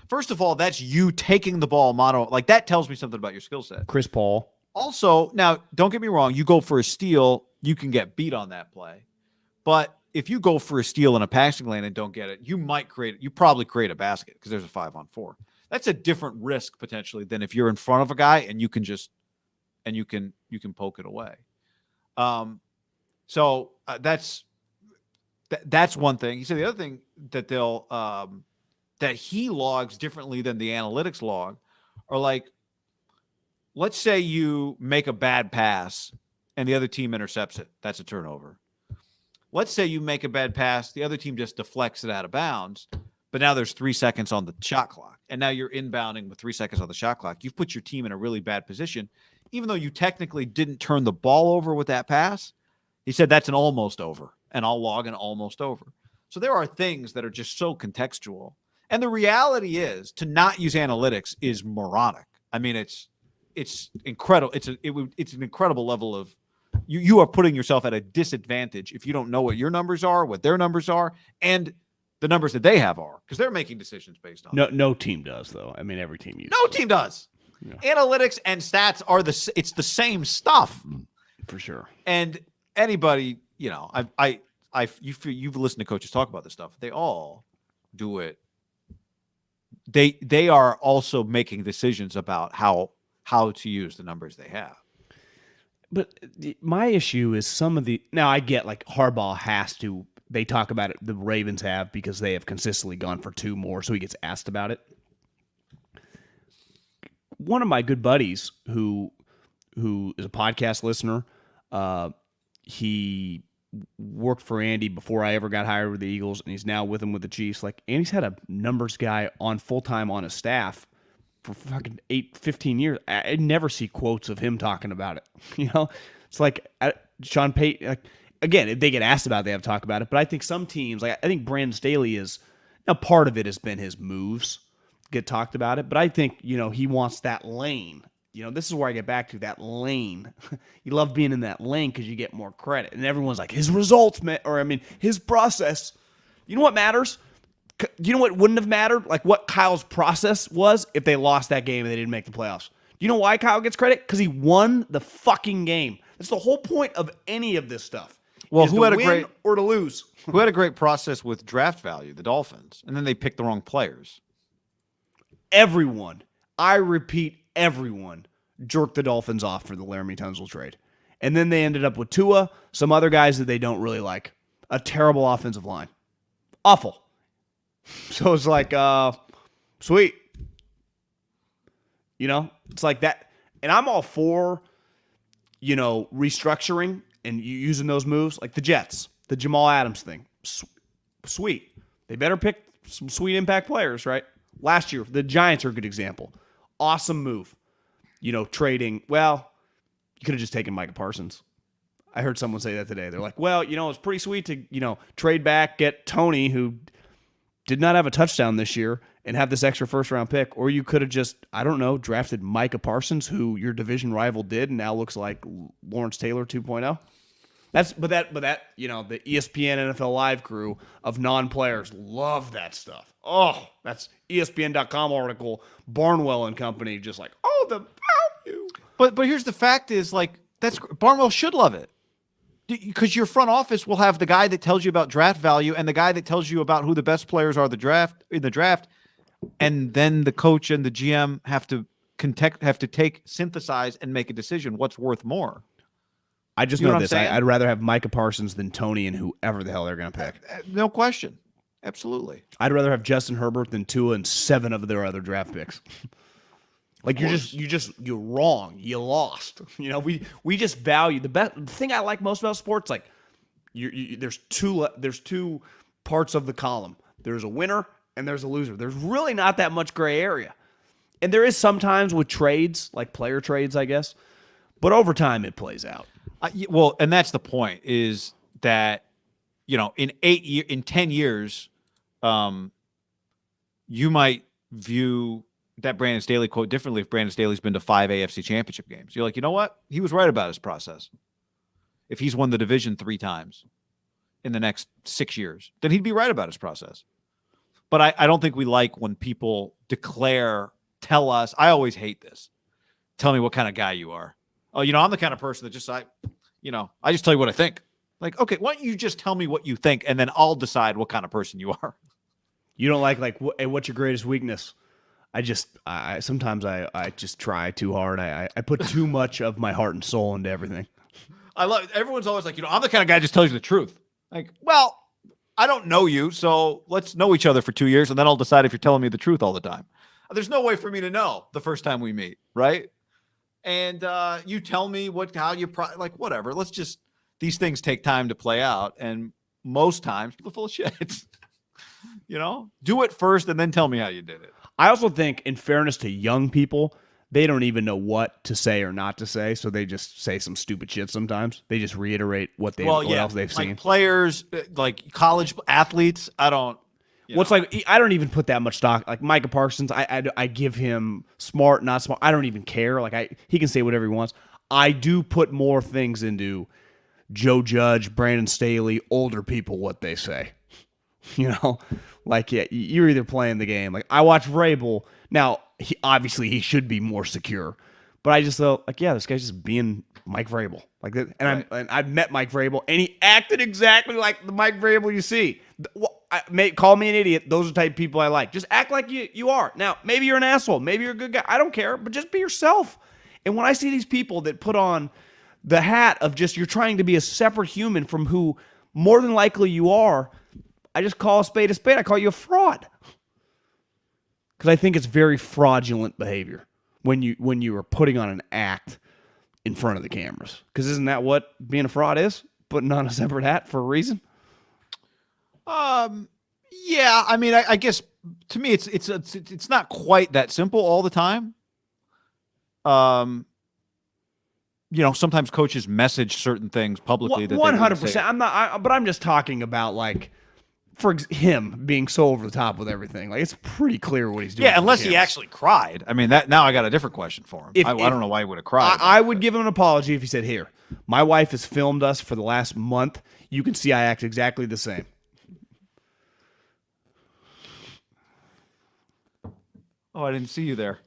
[SPEAKER 1] First of all, that's you taking the ball mono. Like that tells me something about your skill set.
[SPEAKER 2] Chris Paul.
[SPEAKER 1] Also, now don't get me wrong. You go for a steal, you can get beat on that play. But if you go for a steal in a passing lane and don't get it, you probably create a basket because there's a 5-on-4. That's a different risk potentially than if you're in front of a guy and you can poke it away. So that's That's one thing. He said the other thing that they'll that he logs differently than the analytics log are like, let's say you make a bad pass and the other team intercepts it. That's a turnover. Let's say you make a bad pass, the other team just deflects it out of bounds, but now there's 3 seconds on the shot clock, and now you're inbounding with 3 seconds on the shot clock. You've put your team in a really bad position, even though you technically didn't turn the ball over with that pass. He said that's an almost over, and I'll log an almost over. So there are things that are just so contextual, and the reality is to not use analytics is moronic. I mean, it's incredible. It's an incredible level of you are putting yourself at a disadvantage if you don't know what your numbers are, what their numbers are, and the numbers that they have are, because they're making decisions based on
[SPEAKER 2] no team does, though. I mean, every team uses
[SPEAKER 1] no team does. Yeah. Analytics and stats are it's the same stuff
[SPEAKER 2] for sure.
[SPEAKER 1] And anybody, you've listened to coaches talk about this stuff. They all do it. They are also making decisions about how to use the numbers they have.
[SPEAKER 2] But my issue is now I get like Harbaugh has to, they talk about it, the Ravens have, because they have consistently gone for 2 more, so he gets asked about it. One of my good buddies who is a podcast listener, he worked for Andy before I ever got hired with the Eagles, and he's now with him with the Chiefs. Like, Andy's had a numbers guy on full-time on his staff for fucking 15 years. I never see quotes of him talking about it. It's like Sean Payton. Like, again, if they get asked about it, they have to talk about it. But I think some teams, like I think Brandon Staley is, now part of it has been his moves get talked about it. But I think, he wants that lane. This is where I get back to that lane. You love being in that lane because you get more credit. And everyone's like, his results, his process. You know what matters? You know what wouldn't have mattered? Like what Kyle's process was if they lost that game and they didn't make the playoffs. Do you know why Kyle gets credit? Because he won the fucking game. That's the whole point of any of this stuff.
[SPEAKER 1] Well, who had a great
[SPEAKER 2] or to lose?
[SPEAKER 1] Who had a great process with draft value? The Dolphins, and then they picked the wrong players.
[SPEAKER 2] Everyone, I repeat, everyone jerked the Dolphins off for the Laramie Tunsil trade, and then they ended up with Tua, some other guys that they don't really like, a terrible offensive line, awful. So it's like, sweet. It's like that. And I'm all for, restructuring and using those moves. Like the Jets, the Jamal Adams thing. Sweet. They better pick some sweet impact players, right? Last year, the Giants are a good example. Awesome move. Trading. Well, you could have just taken Micah Parsons. I heard someone say that today. They're like, well, it's pretty sweet to, trade back, get Tony, who did not have a touchdown this year, and have this extra first-round pick. Or you could have just, I don't know, drafted Micah Parsons, who your division rival did, and now looks like Lawrence Taylor 2.0. But that the ESPN NFL Live crew of non-players love that stuff. Oh, that's ESPN.com article, Barnwell and company, just like, oh, the value.
[SPEAKER 1] But here's the fact is, like, that's Barnwell should love it. Because your front office will have the guy that tells you about draft value and the guy that tells you about who the best players are in the draft, and then the coach and the GM have to synthesize and make a decision. What's worth more?
[SPEAKER 2] I just know this. I'd rather have Micah Parsons than Tony and whoever the hell they're going to pick.
[SPEAKER 1] No question. Absolutely.
[SPEAKER 2] I'd rather have Justin Herbert than Tua and 7 of their other draft picks. Like you're wrong. You lost. We just value the thing I like most about sports. Like there's two parts of the column. There's a winner and there's a loser. There's really not that much gray area, and there is sometimes with trades, like player trades, I guess. But over time, it plays out.
[SPEAKER 1] Well, and that's the point. Is that in 10 years, you might view that Brandon Staley quote differently if Brandon Staley's been to 5 AFC championship games. You're like, you know what? He was right about his process. If he's won the division 3 times in the next 6 years, then he'd be right about his process. But I don't think we like when people tell us, I always hate this. Tell me what kind of guy you are. Oh, I'm the kind of person that just, I just tell you what I think. Like, okay, why don't you just tell me what you think, and then I'll decide what kind of person you are.
[SPEAKER 2] You don't like what's your greatest weakness? Sometimes I just try too hard. I put too much of my heart and soul into everything.
[SPEAKER 1] Everyone's always like, I'm the kind of guy that just tells you the truth. Like, well, I don't know you, so let's know each other for 2 years, and then I'll decide if you're telling me the truth all the time. There's no way for me to know the first time we meet, right? And you tell me how you like whatever. These things take time to play out, and most times people are full of shit. Do it first and then tell me how you did it.
[SPEAKER 2] I also think, in fairness to young people, they don't even know what to say or not to say, so they just say some stupid shit sometimes. They just reiterate what else they've seen.
[SPEAKER 1] Players, like college athletes, I don't.
[SPEAKER 2] I don't even put that much stock. Like Micah Parsons, I give him smart, not smart. I don't even care. He can say whatever he wants. I do put more things into Joe Judge, Brandon Staley, older people, what they say. You're either playing the game. Like, I watch Vrabel. Now, he should be more secure. But I just thought, this guy's just being Mike Vrabel. Like that. And
[SPEAKER 1] right.
[SPEAKER 2] I've met Mike Vrabel, and he acted exactly like the Mike Vrabel you see. Call me an idiot. Those are the type of people I like. Just act like you are. Now, maybe you're an asshole. Maybe you're a good guy. I don't care. But just be yourself. And when I see these people that put on the hat of just you're trying to be a separate human from who more than likely you are, I just call a spade a spade. I call you a fraud. Because I think it's very fraudulent behavior when you are putting on an act in front of the cameras. Because isn't that what being a fraud is? Putting on a separate hat for a reason?
[SPEAKER 1] Yeah. I mean, I guess to me, it's not quite that simple all the time. Sometimes coaches message certain things publicly.
[SPEAKER 2] 100%. But I'm just talking about for him being so over the top with everything. It's pretty clear what he's doing.
[SPEAKER 1] Yeah, unless he actually cried. I mean, now I got a different question for him. I don't know why he would have cried.
[SPEAKER 2] I would give him an apology if he said, "Here, my wife has filmed us for the last month. You can see I act exactly the same."
[SPEAKER 1] Oh, I didn't see you there.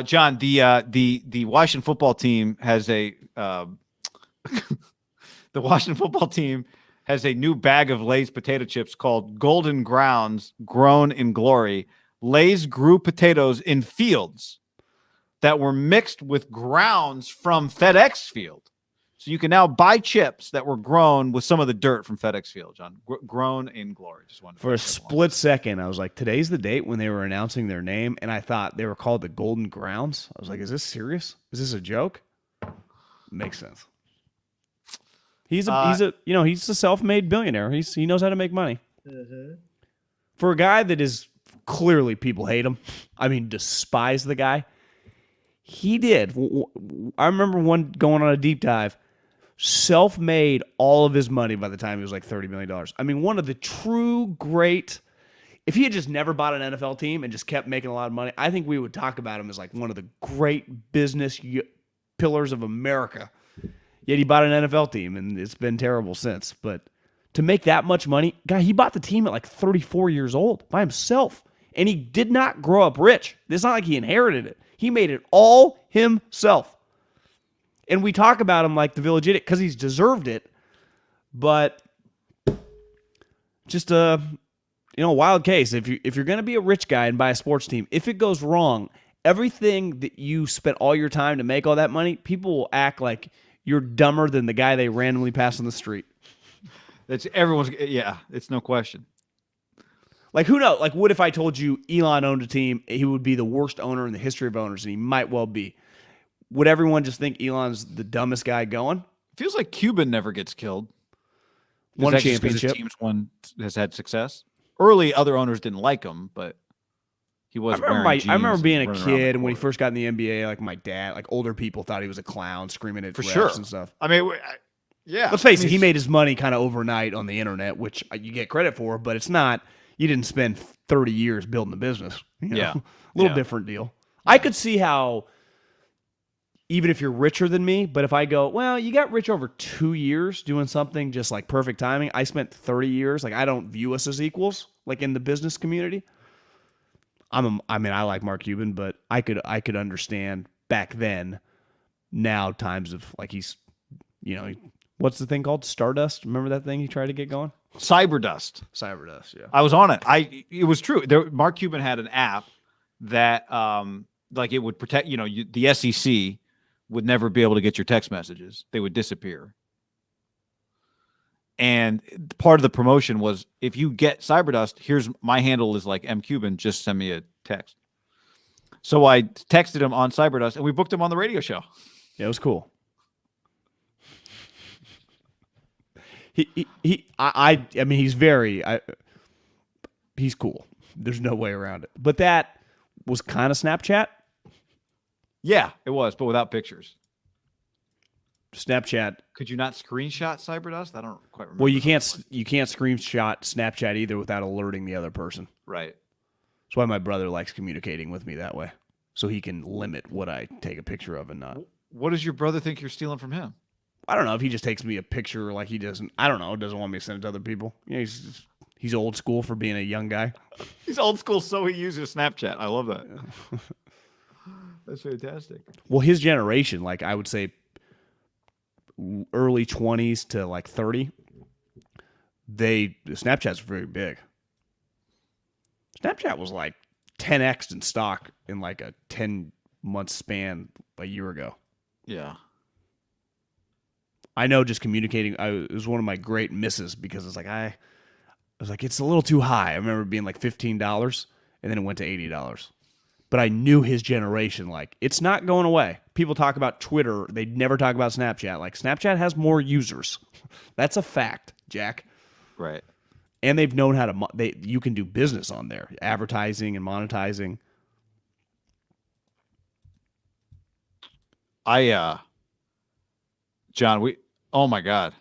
[SPEAKER 1] John, the Washington football team has the Washington football team has a new bag of Lay's potato chips called Golden Grounds Grown in Glory. Lay's grew potatoes in fields that were mixed with grounds from FedEx Field. So you can now buy chips that were grown with some of the dirt from FedEx Field, John. Grown in glory. Just wanted
[SPEAKER 2] For a split second, I was like, today's the date when they were announcing their name, and I thought they were called the Golden Grounds. I was like, is this serious? Is this a joke? Makes sense. He's a self-made billionaire. He knows how to make money. Mm-hmm. For a guy that is clearly people hate him. I mean, despise the guy. He did. I remember going on a deep dive. Self-made all of his money by the time he was like $30 million. I mean, one of the true great. If he had just never bought an NFL team and just kept making a lot of money, I think we would talk about him as like one of the great business pillars of America. Yet he bought an NFL team, and it's been terrible since. But to make that much money, guy, he bought the team at like 34 years old by himself. And he did not grow up rich. It's not like he inherited it. He made it all himself. And we talk about him like the village idiot because he's deserved it. But just a wild case. If you're going to be a rich guy and buy a sports team, if it goes wrong, everything that you spent all your time to make all that money, people will act like you're dumber than the guy they randomly pass on the street.
[SPEAKER 1] It's no question.
[SPEAKER 2] Like, who knows? Like, what if I told you Elon owned a team? He would be the worst owner in the history of owners, and he might well be. Would everyone just think Elon's the dumbest guy going?
[SPEAKER 1] Feels like Cuban never gets killed.
[SPEAKER 2] Won a championship.
[SPEAKER 1] Teams has had success. Early, other owners didn't like him, but he was.
[SPEAKER 2] I remember being a kid, and when he first got in the NBA, like my dad, like older people thought he was a clown, screaming at refs and stuff.
[SPEAKER 1] I mean, yeah.
[SPEAKER 2] Let's face it, he made his money kind of overnight on the internet, which you get credit for, but it's not. You didn't spend 30 years building a business.
[SPEAKER 1] Yeah.
[SPEAKER 2] A little different deal. I could see how, even if you're richer than me, but if I go, well, you got rich over 2 years doing something just like perfect timing. I spent 30 years. Like, I don't view us as equals, like in the business community. I like Mark Cuban, but I could understand back then. Now times of like he's, what's the thing called? Stardust. Remember that thing he tried to get going?
[SPEAKER 1] Cyberdust,
[SPEAKER 2] yeah.
[SPEAKER 1] I was on it. It was true. Mark Cuban had an app that, like, it would protect. The SEC would never be able to get your text messages; they would disappear. And part of the promotion was, if you get Cyberdust, here's my handle is like M Cuban. Just send me a text. So I texted him on Cyberdust, and we booked him on the radio show.
[SPEAKER 2] Yeah, it was cool. I mean, he's cool. There's no way around it. But that was kind of Snapchat.
[SPEAKER 1] Yeah, it was, but without pictures.
[SPEAKER 2] Snapchat.
[SPEAKER 1] Could you not screenshot Cyberdust? I don't quite remember.
[SPEAKER 2] Well, you can't screenshot Snapchat either without alerting the other person.
[SPEAKER 1] Right.
[SPEAKER 2] That's why my brother likes communicating with me that way, so he can limit what I take a picture of and not.
[SPEAKER 1] What does your brother think you're stealing from him?
[SPEAKER 2] I don't know if he just takes me a picture like he doesn't. I don't know. Doesn't want me to send it to other people. Yeah, he's old school for being a young guy.
[SPEAKER 1] He's old school, so he uses Snapchat. I love that. That's fantastic.
[SPEAKER 2] Well, his generation, like I would say, early 20s to like 30, Snapchat's very big. Snapchat was like 10x in stock in like a 10-month span a year ago.
[SPEAKER 1] Yeah.
[SPEAKER 2] I know, just communicating, it was one of my great misses because it's like I was like, it's a little too high. I remember being like $15, and then it went to $80. But I knew his generation, like, it's not going away. People talk about Twitter. They never talk about Snapchat. Like, Snapchat has more users. That's a fact, Jack.
[SPEAKER 1] Right.
[SPEAKER 2] And they've known how to, you can do business on there, advertising and monetizing.
[SPEAKER 1] John, oh my God.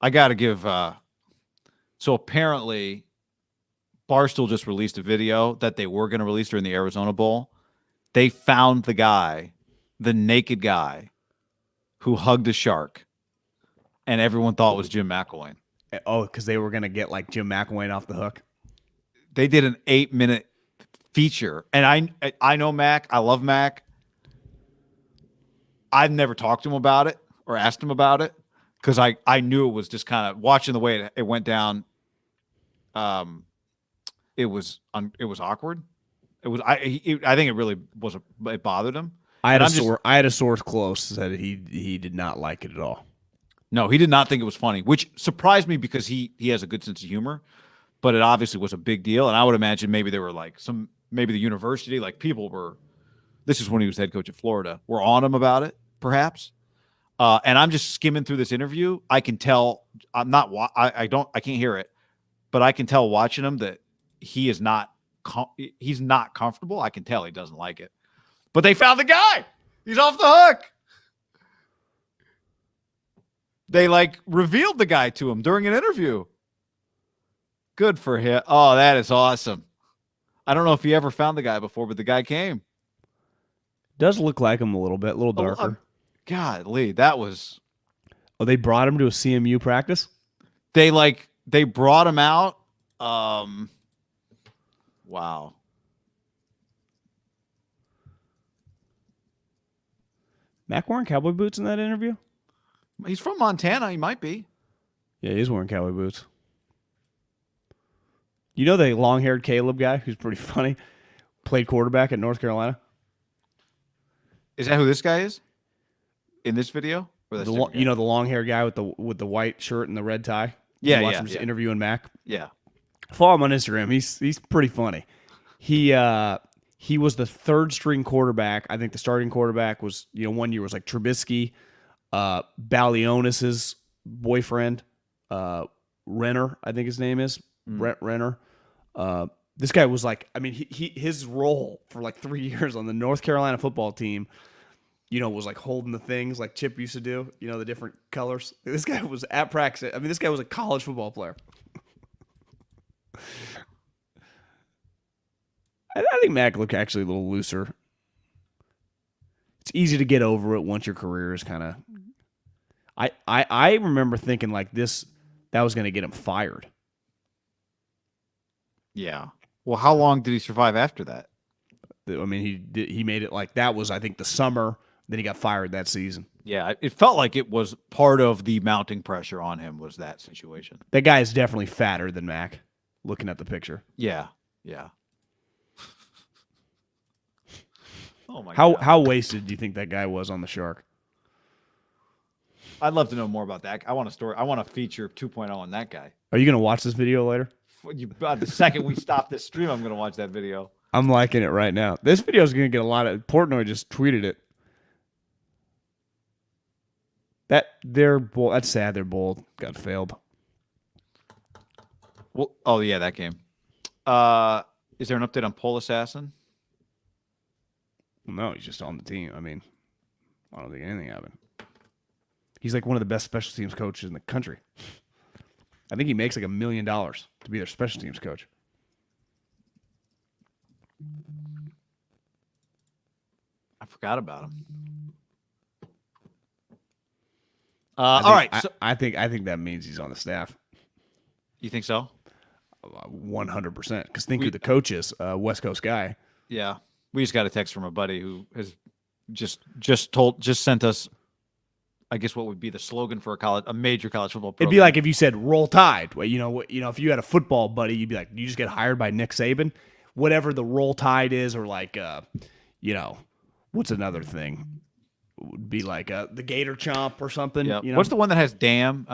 [SPEAKER 1] I got to give, so apparently Barstool just released a video that they were going to release during the Arizona Bowl. They found the naked guy who hugged a shark, and everyone thought it was Jim McElwain.
[SPEAKER 2] Oh, because they were going to get like Jim McElwain off the hook.
[SPEAKER 1] They did an 8-minute feature, and I know Mac. I love Mac. I've never talked to him about it or asked him about it because I knew it was just kind of watching the way it went down. It was awkward. It was I think it really was it bothered him.
[SPEAKER 2] I had a source close that he did not like it at all.
[SPEAKER 1] No, he did not think it was funny, which surprised me because he has a good sense of humor, but it obviously was a big deal. And I would imagine maybe there were like maybe the university, like people were, this is when he was head coach at Florida, were on him about it, perhaps. And I'm just skimming through this interview. I can tell I can't hear it, but I can tell watching him that he's not comfortable. I can tell he doesn't like it, but they found the guy. He's off the hook. They like revealed the guy to him during an interview. Good for him. Oh, that is awesome. I don't know if he ever found the guy before, but the guy came.
[SPEAKER 2] Does look like him a little bit, a little darker.
[SPEAKER 1] Golly, that was.
[SPEAKER 2] Oh, they brought him to a CMU practice?
[SPEAKER 1] They brought him out. Wow.
[SPEAKER 2] Mac wearing cowboy boots in that interview?
[SPEAKER 1] He's from Montana. He might be.
[SPEAKER 2] Yeah, he's wearing cowboy boots. You know the long-haired Caleb guy who's pretty funny? Played quarterback at North Carolina.
[SPEAKER 1] Is that who this guy is? In this video? Or
[SPEAKER 2] the long-haired guy with the white shirt and the red tie?
[SPEAKER 1] Yeah,
[SPEAKER 2] watch him just interviewing Mac?
[SPEAKER 1] Yeah.
[SPEAKER 2] Follow him on Instagram. He's pretty funny. He was the third-string quarterback. I think the starting quarterback was, one year was like Trubisky, Balionis's boyfriend, Renner, I think his name is. Brett Renner. This guy was like, his role for like 3 years on the North Carolina football team, was like holding the things like Chip used to do, the different colors. This guy was at practice. This guy was a college football player. I think Mac looked actually a little looser. It's easy to get over it once your career is kind of. I remember thinking like that was going to get him fired.
[SPEAKER 1] Yeah. Well, how long did he survive after that?
[SPEAKER 2] He made it like that was, I think, the summer. Then he got fired that season.
[SPEAKER 1] Yeah, it felt like it was part of the mounting pressure on him was that situation.
[SPEAKER 2] That guy is definitely fatter than Mac, looking at the picture.
[SPEAKER 1] Yeah. Oh my God.
[SPEAKER 2] How wasted do you think that guy was on the shark?
[SPEAKER 1] I'd love to know more about that. I want a story. I want a feature 2.0 on that guy.
[SPEAKER 2] Are you going to watch this video later?
[SPEAKER 1] The second we stop this stream, I'm going to watch that video.
[SPEAKER 2] I'm liking it right now. This video is going to get a lot of... Portnoy just tweeted it. That's sad. Their bowl got failed.
[SPEAKER 1] Well, oh yeah, that game. Is there an update on Pole Assassin?
[SPEAKER 2] No, he's just on the team. I mean, I don't think anything happened. He's like one of the best special teams coaches in the country. I think he makes like $1 million to be their special teams coach.
[SPEAKER 1] I forgot about him. All right.
[SPEAKER 2] I think that means he's on the staff.
[SPEAKER 1] You think so?
[SPEAKER 2] 100%. Because think who the coach is, West Coast guy.
[SPEAKER 1] Yeah, we just got a text from a buddy who has just sent us, I guess, what would be the slogan for a major college football program.
[SPEAKER 2] It'd be like if you said "Roll Tide." Well, if you had a football buddy, you'd be like, "You just get hired by Nick Saban." Whatever the Roll Tide is, or like, what's another thing? Would be like the Gator Chomp or something.
[SPEAKER 1] Yeah. What's the one that has "damn"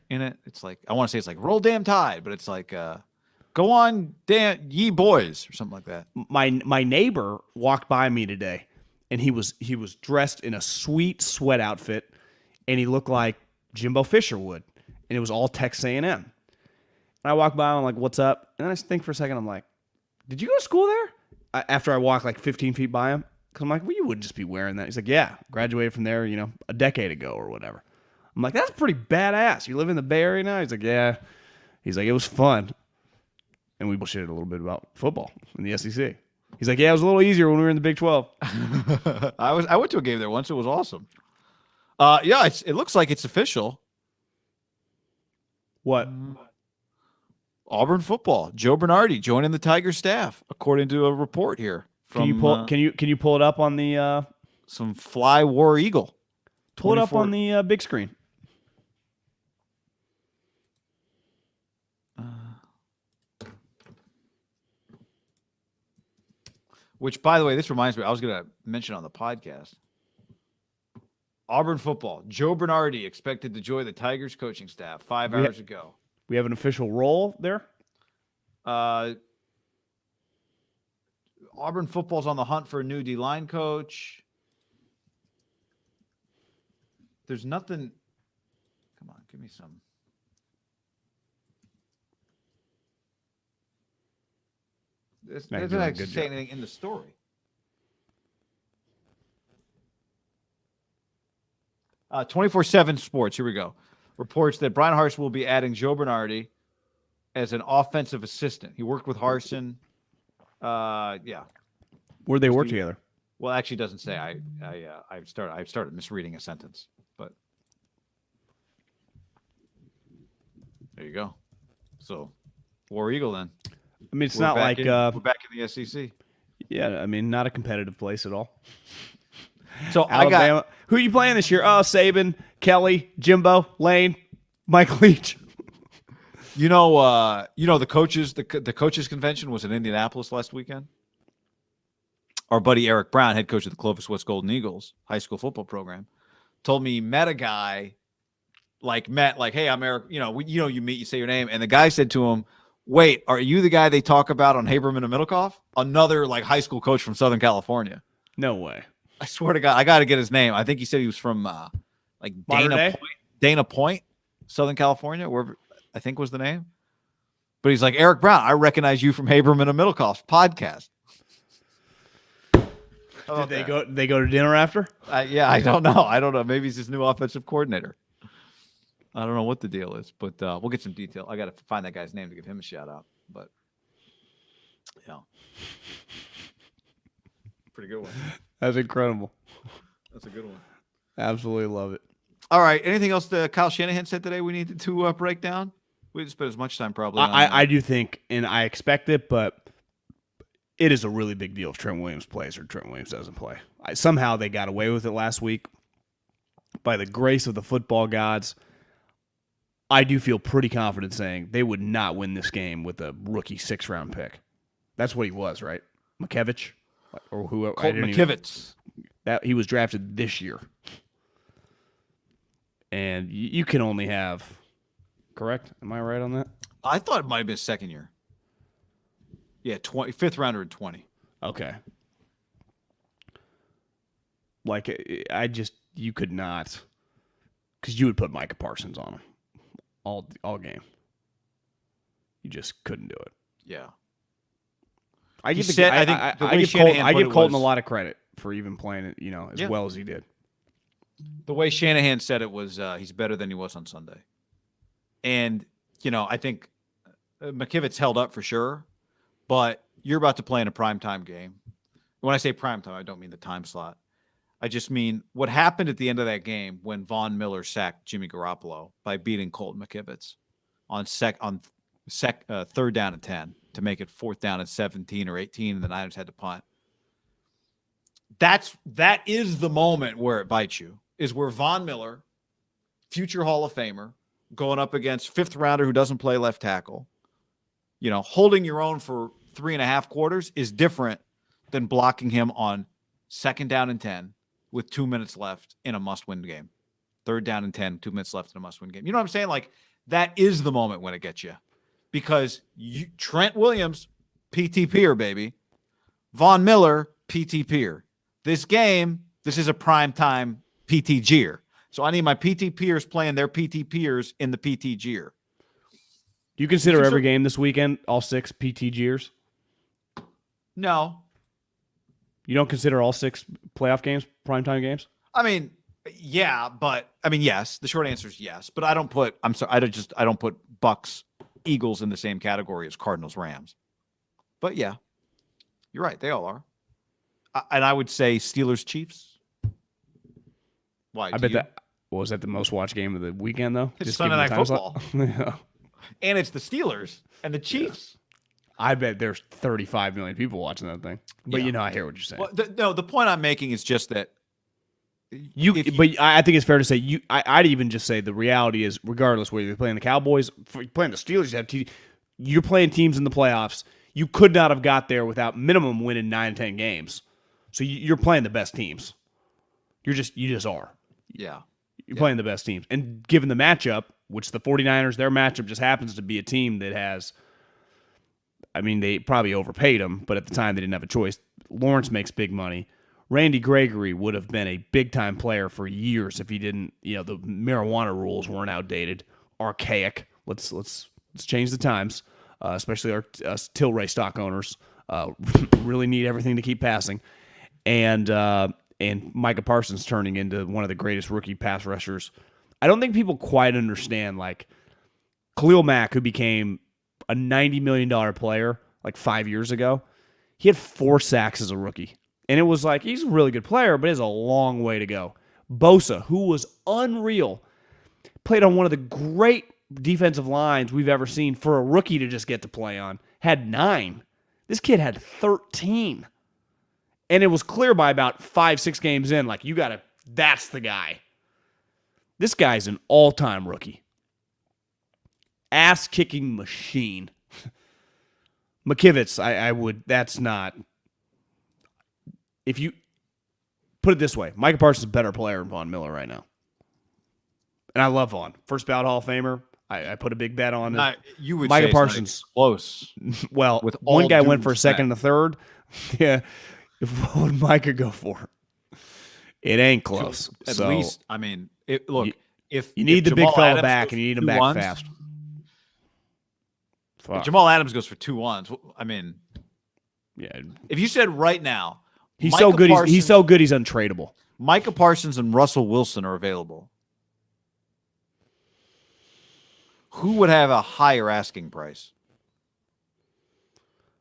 [SPEAKER 1] in it? It's like, I want to say it's like "Roll Damn Tide," but it's like "Go on, damn ye boys" or something like that.
[SPEAKER 2] My neighbor walked by me today, and he was dressed in a sweet sweat outfit, and he looked like Jimbo Fisher would, and it was all Texas A&M. And I walked by, and I'm like, "What's up?" And then I think for a second, I'm like, "Did you go to school there?" After I walked like 15 feet by him, because I'm like, "Well, you wouldn't just be wearing that." He's like, "Yeah, graduated from there, a decade ago or whatever." I'm like, "That's pretty badass. You live in the Bay Area now?" He's like, "Yeah." He's like, "It was fun." And we bullshitted a little bit about football in the SEC. He's like, "Yeah, it was a little easier when we were in the Big 12.
[SPEAKER 1] I went to a game there once. It was awesome. Yeah, it looks like it's official.
[SPEAKER 2] What?
[SPEAKER 1] Auburn football. Joe Bernardi joining the Tigers staff, according to a report here.
[SPEAKER 2] Can you pull it up on the
[SPEAKER 1] some Fly War Eagle?
[SPEAKER 2] Pull it up on the big screen.
[SPEAKER 1] Which, by the way, this reminds me, I was going to mention on the podcast. Auburn football. Joe Bernardi expected to join the Tigers coaching staff 5 hours ago.
[SPEAKER 2] We have an official role there?
[SPEAKER 1] Auburn football's on the hunt for a new D-line coach. There's nothing. Come on, give me some. It doesn't actually say anything in the story. 24/7 Sports, here we go. Reports that Brian Harsin will be adding Joe Bernardi as an offensive assistant. He worked with Harsin. Yeah.
[SPEAKER 2] Where'd they work together?
[SPEAKER 1] Well, actually, it doesn't say. I've started misreading a sentence, but there you go. So, War Eagle then.
[SPEAKER 2] I mean, it's not like
[SPEAKER 1] we're back in the SEC.
[SPEAKER 2] Yeah, I mean, not a competitive place at all.
[SPEAKER 1] So
[SPEAKER 2] Alabama. Who are you playing this year? Oh, Saban, Kelly, Jimbo, Lane, Mike Leach.
[SPEAKER 1] The coaches convention was in Indianapolis last weekend. Our buddy Eric Brown, head coach of the Clovis West Golden Eagles high school football program, told me he met a guy, hey, I'm Eric. You meet, you say your name, and the guy said to him, "Wait, are you the guy they talk about on Haberman and MIDDLEKAUFF? Another high school coach from Southern California."
[SPEAKER 2] No way.
[SPEAKER 1] I swear to God, I got to get his name. I think he said he was from Dana Point, Southern California, wherever I think was the name. But he's like, "Eric Brown, I recognize you from Haberman and MIDDLEKAUFF's podcast."
[SPEAKER 2] Did they go to dinner after?
[SPEAKER 1] Yeah, I don't know. Maybe he's his new offensive coordinator. I don't know what the deal is, but we'll get some detail. I got to find that guy's name to give him a shout out. But yeah, pretty good one.
[SPEAKER 2] That's incredible.
[SPEAKER 1] That's a good one.
[SPEAKER 2] Absolutely love it.
[SPEAKER 1] All right. Anything else that Kyle Shanahan said today we needed to break down? We didn't spend as much time probably.
[SPEAKER 2] I do think, and I expect it, but it is a really big deal if Trent Williams plays or Trent Williams doesn't play. Somehow they got away with it last week. By the grace of the football gods, I do feel pretty confident saying they would not win this game with a rookie 6th-round pick. That's what he was, right? McKevich? Or whoever.
[SPEAKER 1] Colt McKivitz.
[SPEAKER 2] That he was drafted this year. And you can only have, correct? Am I right on that?
[SPEAKER 1] I thought it might have been second year. Yeah, 5th rounder in 20.
[SPEAKER 2] Okay. Like, you could not, because you would put Micah Parsons on him all game. You just couldn't do it.
[SPEAKER 1] Yeah.
[SPEAKER 2] I give Colton a lot of credit for even playing it, as well as he did.
[SPEAKER 1] The way Shanahan said it was he's better than he was on Sunday. And, I think McKivitz held up for sure, but you're about to play in a primetime game. When I say primetime, I don't mean the time slot. I just mean what happened at the end of that game when Von Miller sacked Jimmy Garoppolo by beating Colton McKivitz on 3rd down and 10 to make it 4th down and 17 or 18, and the Niners had to punt. That is the moment where it bites you, is where Von Miller, future Hall of Famer, going up against 5th rounder who doesn't play left tackle, holding your own for 3.5 quarters is different than blocking him on 2nd down and 10 with 2 minutes left in a must-win game. 3rd down and 10, 2 minutes left in a must-win game. You know what I'm saying? Like, that is the moment when it gets you. Because Trent Williams, PTP'er, baby. Von Miller, PTP'er. This game, this is a primetime PTG'er. So I need my PTP'ers playing their PTP'ers in the PTG'er.
[SPEAKER 2] Do you consider every game this weekend all 6 PTG'ers?
[SPEAKER 1] No.
[SPEAKER 2] You don't consider all 6 playoff games primetime games?
[SPEAKER 1] I mean, yeah, but yes. The short answer is yes. But I don't put Bucks, Eagles in the same category as Cardinals, Rams. But yeah, you're right. They all are. And I would say Steelers, Chiefs. Why?
[SPEAKER 2] I bet that was that the most watched game of the weekend though.
[SPEAKER 1] It's Sunday Night Football. Yeah. And it's the Steelers and the Chiefs.
[SPEAKER 2] Yeah. I bet there's 35 million people watching that thing. But I hear what you're saying.
[SPEAKER 1] Well, the point I'm making is just that
[SPEAKER 2] I think it's fair to say I'd even just say the reality is, regardless whether you're playing the Cowboys, playing the Steelers, you're playing teams in the playoffs. You could not have got there without minimum winning 9-10 games. So you're playing the best teams. You just are.
[SPEAKER 1] Yeah.
[SPEAKER 2] You're playing the best teams. And given the matchup, which the 49ers, their matchup just happens to be a team that has, they probably overpaid them, but at the time they didn't have a choice. Lawrence makes big money. Randy Gregory would have been a big-time player for years if he didn't, the marijuana rules weren't outdated, archaic. Let's change the times, especially us Tilray stock owners. Really need everything to keep passing. And Micah Parsons turning into one of the greatest rookie pass rushers. I don't think people quite understand, like, Khalil Mack, who became a $90 million player like 5 years ago, he had 4 sacks as a rookie. And it was like, he's a really good player, but he has a long way to go. Bosa, who was unreal, played on one of the great defensive lines we've ever seen for a rookie to just get to play on, had 9. This kid had 13. And it was clear by about 5-6 games in, like, that's the guy. This guy's an all-time rookie. Ass-kicking machine. McKivitz, that's not... If you put it this way, Micah Parsons is a better player than Von Miller right now. And I love Von. First ballot Hall of Famer. I put a big bet on it.
[SPEAKER 1] You would
[SPEAKER 2] Micah
[SPEAKER 1] say
[SPEAKER 2] Parsons.
[SPEAKER 1] Close.
[SPEAKER 2] Well, with one guy went for a second and a third. Yeah. What would Micah go for? It ain't close.
[SPEAKER 1] At least, look, if
[SPEAKER 2] you need the
[SPEAKER 1] Jamal
[SPEAKER 2] big fella
[SPEAKER 1] Adams
[SPEAKER 2] back and you need him back fast.
[SPEAKER 1] If Jamal Adams goes for 2 ones,
[SPEAKER 2] yeah.
[SPEAKER 1] If you said right now,
[SPEAKER 2] he's so good, he's so good, he's untradeable.
[SPEAKER 1] Micah Parsons and Russell Wilson are available. Who would have a higher asking price?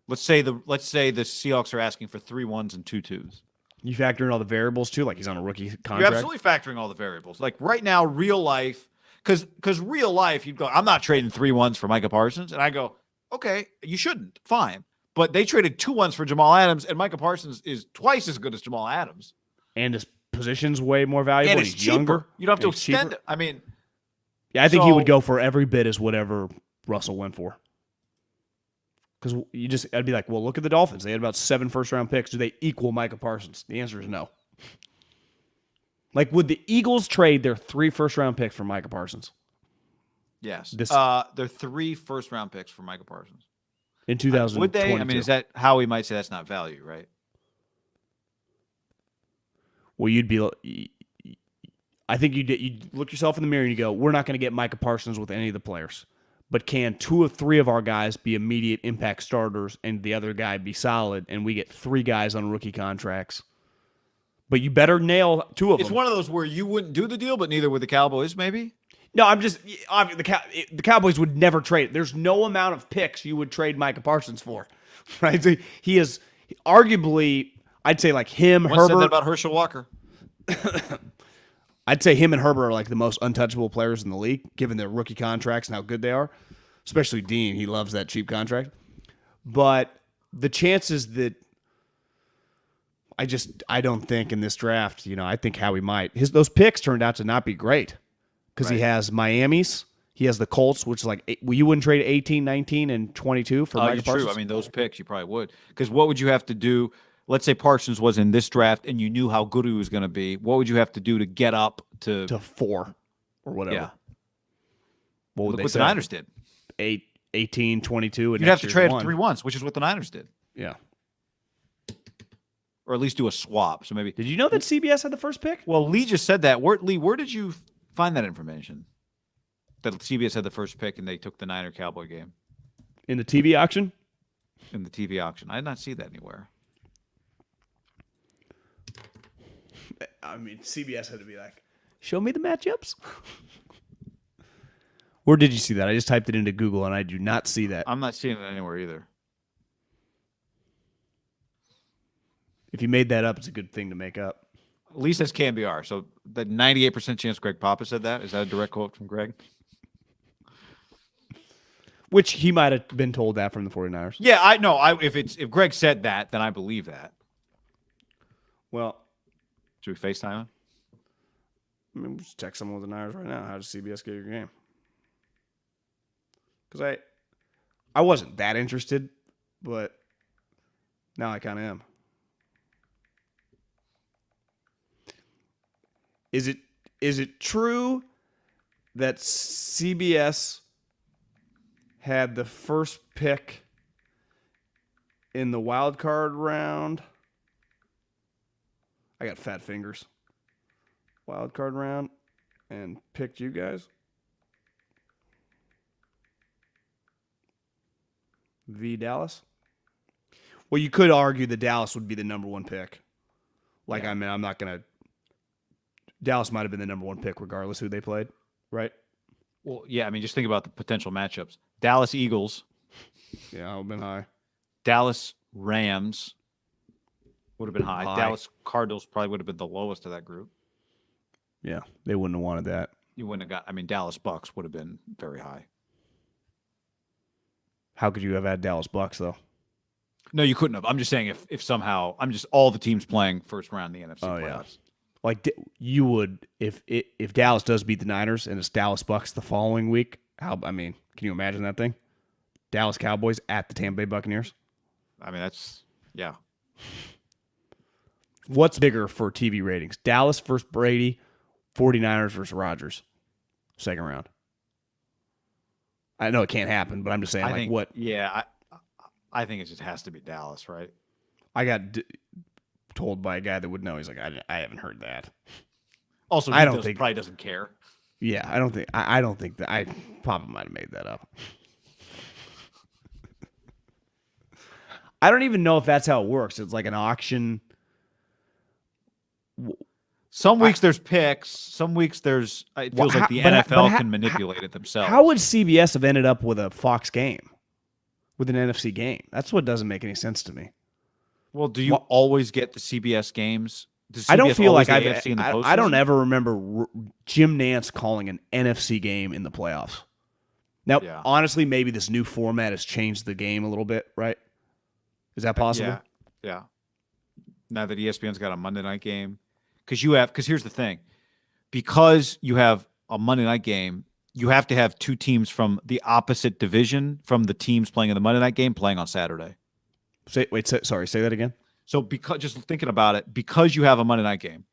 [SPEAKER 1] Let's say the Seahawks are asking for 3 1s and 2 2s.
[SPEAKER 2] You factor in all the variables too, like he's on a rookie contract.
[SPEAKER 1] You're absolutely factoring all the variables. Like right now, real life, because real life, you'd go, I'm not trading 3 1s for Micah Parsons, and I go, okay, you shouldn't, fine. But they traded 2 1s for Jamal Adams, and Micah Parsons is twice as good as Jamal Adams.
[SPEAKER 2] And his position's way more valuable.
[SPEAKER 1] And
[SPEAKER 2] he's
[SPEAKER 1] cheaper.
[SPEAKER 2] Younger.
[SPEAKER 1] You don't have to extend it.
[SPEAKER 2] Yeah, I think he would go for every bit as whatever Russell went for. Because I'd be like, well, look at the Dolphins. They had about 7 first-round picks. Do they equal Micah Parsons? The answer is no. Like, would the Eagles trade their 3 first-round picks for Micah Parsons?
[SPEAKER 1] Yes.
[SPEAKER 2] This-
[SPEAKER 1] They're 3 first-round picks for Micah Parsons.
[SPEAKER 2] In 2022.
[SPEAKER 1] Would they? I mean, is that how we might say that's not value, right?
[SPEAKER 2] Well, you'd be. I think you'd look yourself in the mirror and you go, we're not going to get Micah Parsons with any of the players. But can 2 or 3 of our guys be immediate impact starters and the other guy be solid, and we get 3 guys on rookie contracts? But you better nail 2 of them.
[SPEAKER 1] It's one of those where you wouldn't do the deal, but neither would the Cowboys, maybe?
[SPEAKER 2] No, I'm just the Cowboys would never trade. There's no amount of picks you would trade Micah Parsons for, right? So he is arguably, I'd say, like him,
[SPEAKER 1] One
[SPEAKER 2] Herbert.
[SPEAKER 1] said that about Herschel Walker.
[SPEAKER 2] I'd say him and Herbert are like the most untouchable players in the league, given their rookie contracts and how good they are. Especially Dean, he loves that cheap contract. But the chances that I don't think in this draft, I think Howie might. Those picks turned out to not be great. Because he has Miami's, he has the Colts, which is like, you wouldn't trade 18, 19, and 22 for Micah Parsons?
[SPEAKER 1] True. I mean, those picks you probably would. Because what would you have to do? Let's say Parsons was in this draft and you knew how good he was going to be. What would you have to do to get up to
[SPEAKER 2] 4 or whatever?
[SPEAKER 1] Yeah.
[SPEAKER 2] What would
[SPEAKER 1] Look
[SPEAKER 2] they
[SPEAKER 1] what
[SPEAKER 2] say?
[SPEAKER 1] the Niners did.
[SPEAKER 2] 18, 22. And
[SPEAKER 1] You'd have to trade
[SPEAKER 2] 1.
[SPEAKER 1] 3 once, which is what the Niners did.
[SPEAKER 2] Yeah.
[SPEAKER 1] Or at least do a swap. So maybe.
[SPEAKER 2] Did you know that CBS had the first pick?
[SPEAKER 1] Well, Lee just said that. Lee, where did you find that information? That CBS had the first pick and they took the Niner Cowboy game
[SPEAKER 2] In the TV auction?
[SPEAKER 1] in the TV auction. I did not see that anywhere.
[SPEAKER 2] I mean, CBS had to be like, show me the matchups. Where did you see that? I just typed it into Google and I do not see that.
[SPEAKER 1] I'm not seeing it anywhere either.
[SPEAKER 2] If you made that up, it's a good thing to make up.
[SPEAKER 1] At least that's KMBR. So the 98% chance Greg Papa said that. Is that a direct quote from Greg?
[SPEAKER 2] Which he might have been told that from the 49ers.
[SPEAKER 1] Yeah, I know. If Greg said that, then I believe that.
[SPEAKER 2] Well,
[SPEAKER 1] Should we FaceTime him?
[SPEAKER 2] I mean, just text someone with the Niners right now. How does CBS get your game? Because I wasn't that interested, but now I kind of am. Is it true that CBS had the first pick in the wild card round? I got fat fingers. Wild card round and picked you guys? V Dallas? Well, you could argue that Dallas would be the number 1 pick. Like, yeah. I mean, I'm not going to. Dallas might have been the number 1 pick regardless who they played, right?
[SPEAKER 1] Well, yeah. I mean, just think about the potential matchups. Dallas Eagles.
[SPEAKER 2] Yeah, I would have been high.
[SPEAKER 1] Dallas Rams would have been high.
[SPEAKER 2] High.
[SPEAKER 1] Dallas Cardinals probably would have been the lowest of that group.
[SPEAKER 2] Yeah, they wouldn't have wanted that.
[SPEAKER 1] You wouldn't have got. I mean, Dallas Bucks would have been very high.
[SPEAKER 2] How could you have had Dallas Bucks though?
[SPEAKER 1] No, you couldn't have. I'm just saying if somehow all the teams playing first round in the NFC playoffs.
[SPEAKER 2] Yeah. Like you would if Dallas does beat the Niners and it's Dallas Bucks the following week. Can you imagine that thing? Dallas Cowboys at the Tampa Bay Buccaneers.
[SPEAKER 1] I mean, that's yeah.
[SPEAKER 2] What's bigger for TV ratings? Dallas versus Brady, 49ers versus Rodgers, second round. I know it can't happen, but I'm just saying,
[SPEAKER 1] I think,
[SPEAKER 2] what?
[SPEAKER 1] Yeah, I think it just has to be Dallas, right?
[SPEAKER 2] I got told by a guy that would know. He's like, I haven't heard that.
[SPEAKER 1] Also, probably doesn't care.
[SPEAKER 2] Yeah, I don't think that. I probably might have made that up. I don't even know if that's how it works. It's like an auction.
[SPEAKER 1] Some weeks there's picks. Some weeks there's. It feels like the NFL can manipulate it themselves.
[SPEAKER 2] How would CBS have ended up with a Fox game, with an NFC game? That's what doesn't make any sense to me.
[SPEAKER 1] Well, do you always get the CBS games?
[SPEAKER 2] I don't feel like
[SPEAKER 1] I
[SPEAKER 2] don't ever remember Jim Nance calling an NFC game in the playoffs. Now, honestly, maybe this new format has changed the game a little bit, right? Is that possible?
[SPEAKER 1] Yeah. Now that ESPN's got a Monday night game. Because here's the thing. Because you have a Monday night game, you have to have 2 teams from the opposite division from the teams playing in the Monday night game playing on Saturday.
[SPEAKER 2] Say that again.
[SPEAKER 1] So just thinking about it, because you have a Monday night game,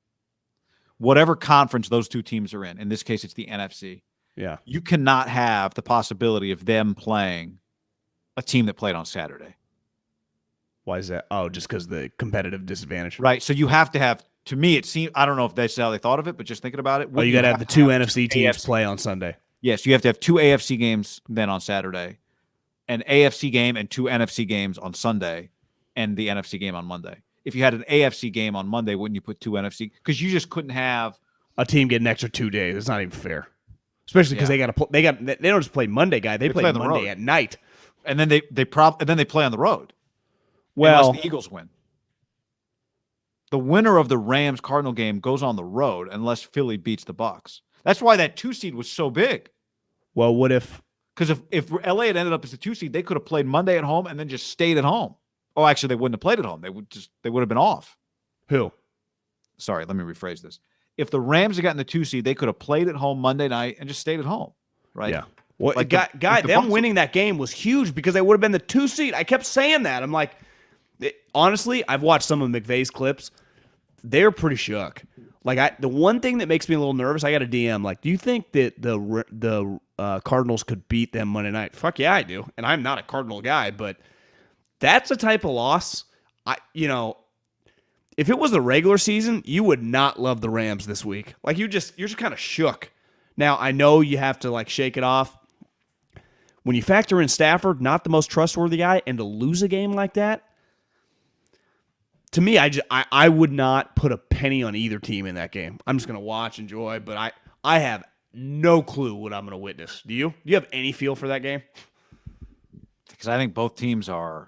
[SPEAKER 1] whatever conference those two teams are in this case, it's the NFC.
[SPEAKER 2] Yeah.
[SPEAKER 1] You cannot have the possibility of them playing a team that played on Saturday.
[SPEAKER 2] Why is that? Oh, just because the competitive disadvantage.
[SPEAKER 1] Right. So you have to have, to me, it seems, I don't know if that's how they thought of it, but just thinking about it.
[SPEAKER 2] Oh, you got to have the two NFC teams play on Sunday.
[SPEAKER 1] Yes, you have to have two AFC games then on Saturday, an AFC game and two NFC games on Sunday, and the NFC game on Monday. If you had an AFC game on Monday, wouldn't you put two NFC? Because you just couldn't have
[SPEAKER 2] a team get an extra 2 days. It's not even fair, especially because they don't just play Monday, guy. They play Monday at night,
[SPEAKER 1] and then they play on the road.
[SPEAKER 2] Well,
[SPEAKER 1] unless the Eagles win. The winner of the Rams-Cardinal game goes on the road unless Philly beats the Bucs. That's why that 2 seed was so big.
[SPEAKER 2] Well, what if?
[SPEAKER 1] Because if LA had ended up as a 2 seed, they could have played Monday at home and then just stayed at home. Oh, actually, they wouldn't have played at home. They would have been off.
[SPEAKER 2] Who?
[SPEAKER 1] Sorry, let me rephrase this. If the Rams had gotten the 2 seed, they could have played at home Monday night and just stayed at home. Right?
[SPEAKER 2] Yeah. Well,
[SPEAKER 1] like
[SPEAKER 2] them winning that game was huge because they would have been the 2 seed. I kept saying that. I'm like, honestly, I've watched some of McVay's clips. They're pretty shook. Like the one thing that makes me a little nervous, I got a DM. Like, do you think that the Cardinals could beat them Monday night? Fuck yeah, I do. And I'm not a Cardinal guy, but that's a type of loss. If it was the regular season, you would not love the Rams this week. Like you're just kind of shook. Now I know you have to like shake it off. When you factor in Stafford, not the most trustworthy guy, and to lose a game like that. To me, I would not put a penny on either team in that game. I'm just going to watch, enjoy, but I have no clue what I'm going to witness. Do you? Do you have any feel for that game?
[SPEAKER 1] Because I think both teams are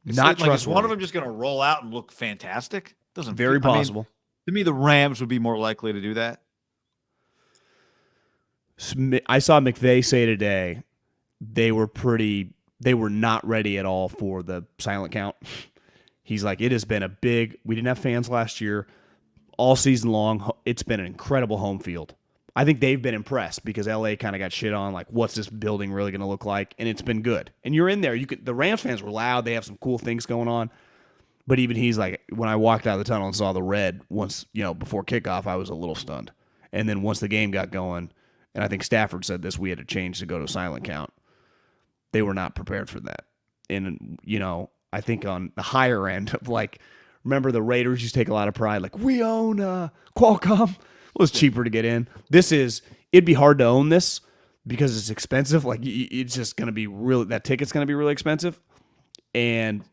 [SPEAKER 2] not trustworthy.
[SPEAKER 1] Is one of them just going to roll out and look fantastic? Doesn't
[SPEAKER 2] very possible.
[SPEAKER 1] To me, the Rams would be more likely to do that.
[SPEAKER 2] I saw McVay say today they were not ready at all for the silent count. He's like, it has been we didn't have fans last year. All season long, it's been an incredible home field. I think they've been impressed because LA kind of got shit on, like, what's this building really going to look like? And it's been good. And you're in there. The Rams fans were loud. They have some cool things going on. But even he's like, when I walked out of the tunnel and saw the red once, before kickoff, I was a little stunned. And then once the game got going, and I think Stafford said this, we had to change to go to silent count. They were not prepared for that. And, I think on the higher end of remember the Raiders used to take a lot of pride, like, we own Qualcomm. It was cheaper to get in. It'd be hard to own this because it's expensive. Like, it's just going to be that ticket's going to be really expensive. And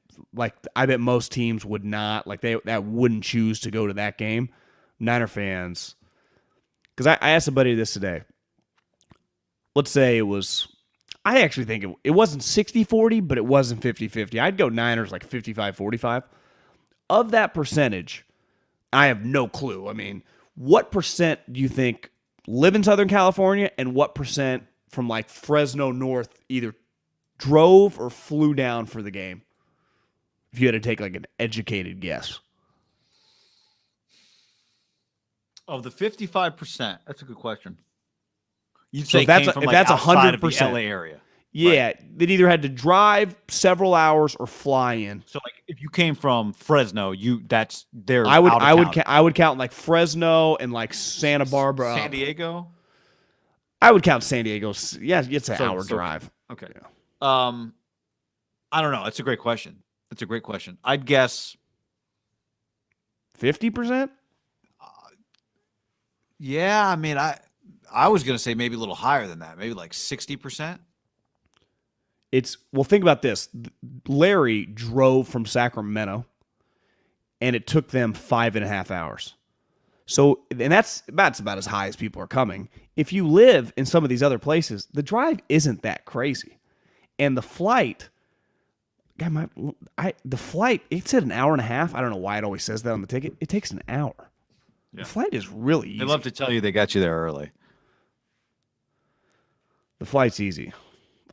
[SPEAKER 2] I bet most teams would not, that wouldn't choose to go to that game. Niner fans, because I asked a buddy this today. Let's say it was, I actually think it wasn't 60-40, but it wasn't 50-50. I'd go Niners 55-45. Of that percentage, I have no clue. I mean, what percent do you think live in Southern California, and what percent from Fresno North either drove or flew down for the game? If you had to take an educated guess.
[SPEAKER 1] Of the 55%, that's a good question. You'd
[SPEAKER 2] So
[SPEAKER 1] say
[SPEAKER 2] if that's
[SPEAKER 1] came from,
[SPEAKER 2] if that's
[SPEAKER 1] outside of the
[SPEAKER 2] 100%.
[SPEAKER 1] LA area.
[SPEAKER 2] Yeah,
[SPEAKER 1] Right.
[SPEAKER 2] they'd either had to drive several hours or fly in.
[SPEAKER 1] So if you came from Fresno, that's their
[SPEAKER 2] I would
[SPEAKER 1] out of
[SPEAKER 2] count Fresno and Santa Barbara.
[SPEAKER 1] San Diego.
[SPEAKER 2] I would count San Diego. Yeah, it's an hour
[SPEAKER 1] So-
[SPEAKER 2] drive.
[SPEAKER 1] Okay. I don't know. That's a great question. I'd guess
[SPEAKER 2] 50%?
[SPEAKER 1] yeah, I mean I was going to say maybe a little higher than that. Maybe 60%.
[SPEAKER 2] Think about this. Larry drove from Sacramento, and it took them 5.5 hours. So, and that's about as high as people are coming. If you live in some of these other places, the drive isn't that crazy. And the flight, it said an hour and a half. I don't know why it always says that on the ticket. It takes an hour. Yeah. The flight is really easy.
[SPEAKER 1] They love to tell you they got you there early.
[SPEAKER 2] The flight's easy.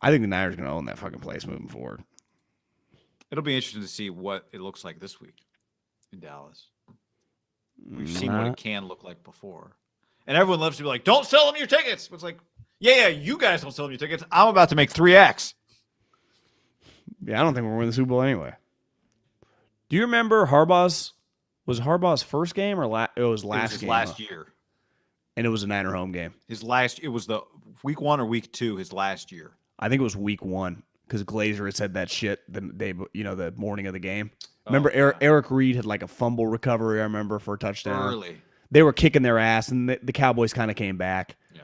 [SPEAKER 2] I think the Niners are going to own that fucking place moving forward.
[SPEAKER 1] It'll be interesting to see what it looks like this week in Dallas. We've seen what it can look like before. And everyone loves to be like, don't sell them your tickets. It's like, yeah, you guys don't sell them your tickets. I'm about to make 3X.
[SPEAKER 2] Yeah, I don't think we're winning the Super Bowl anyway. Do you remember Harbaugh's Was Harbaugh's first game or it was
[SPEAKER 1] It was
[SPEAKER 2] last
[SPEAKER 1] his
[SPEAKER 2] game?
[SPEAKER 1] last year.
[SPEAKER 2] And it was a Niner home game.
[SPEAKER 1] It was the week 1 or week 2, his last year.
[SPEAKER 2] I think it was week 1 because Glazer had said that shit the morning of the game. Remember, Eric Reed had like a fumble recovery, I remember, for a touchdown.
[SPEAKER 1] Early.
[SPEAKER 2] They were kicking their ass, and the Cowboys kind of came back.
[SPEAKER 1] Yeah.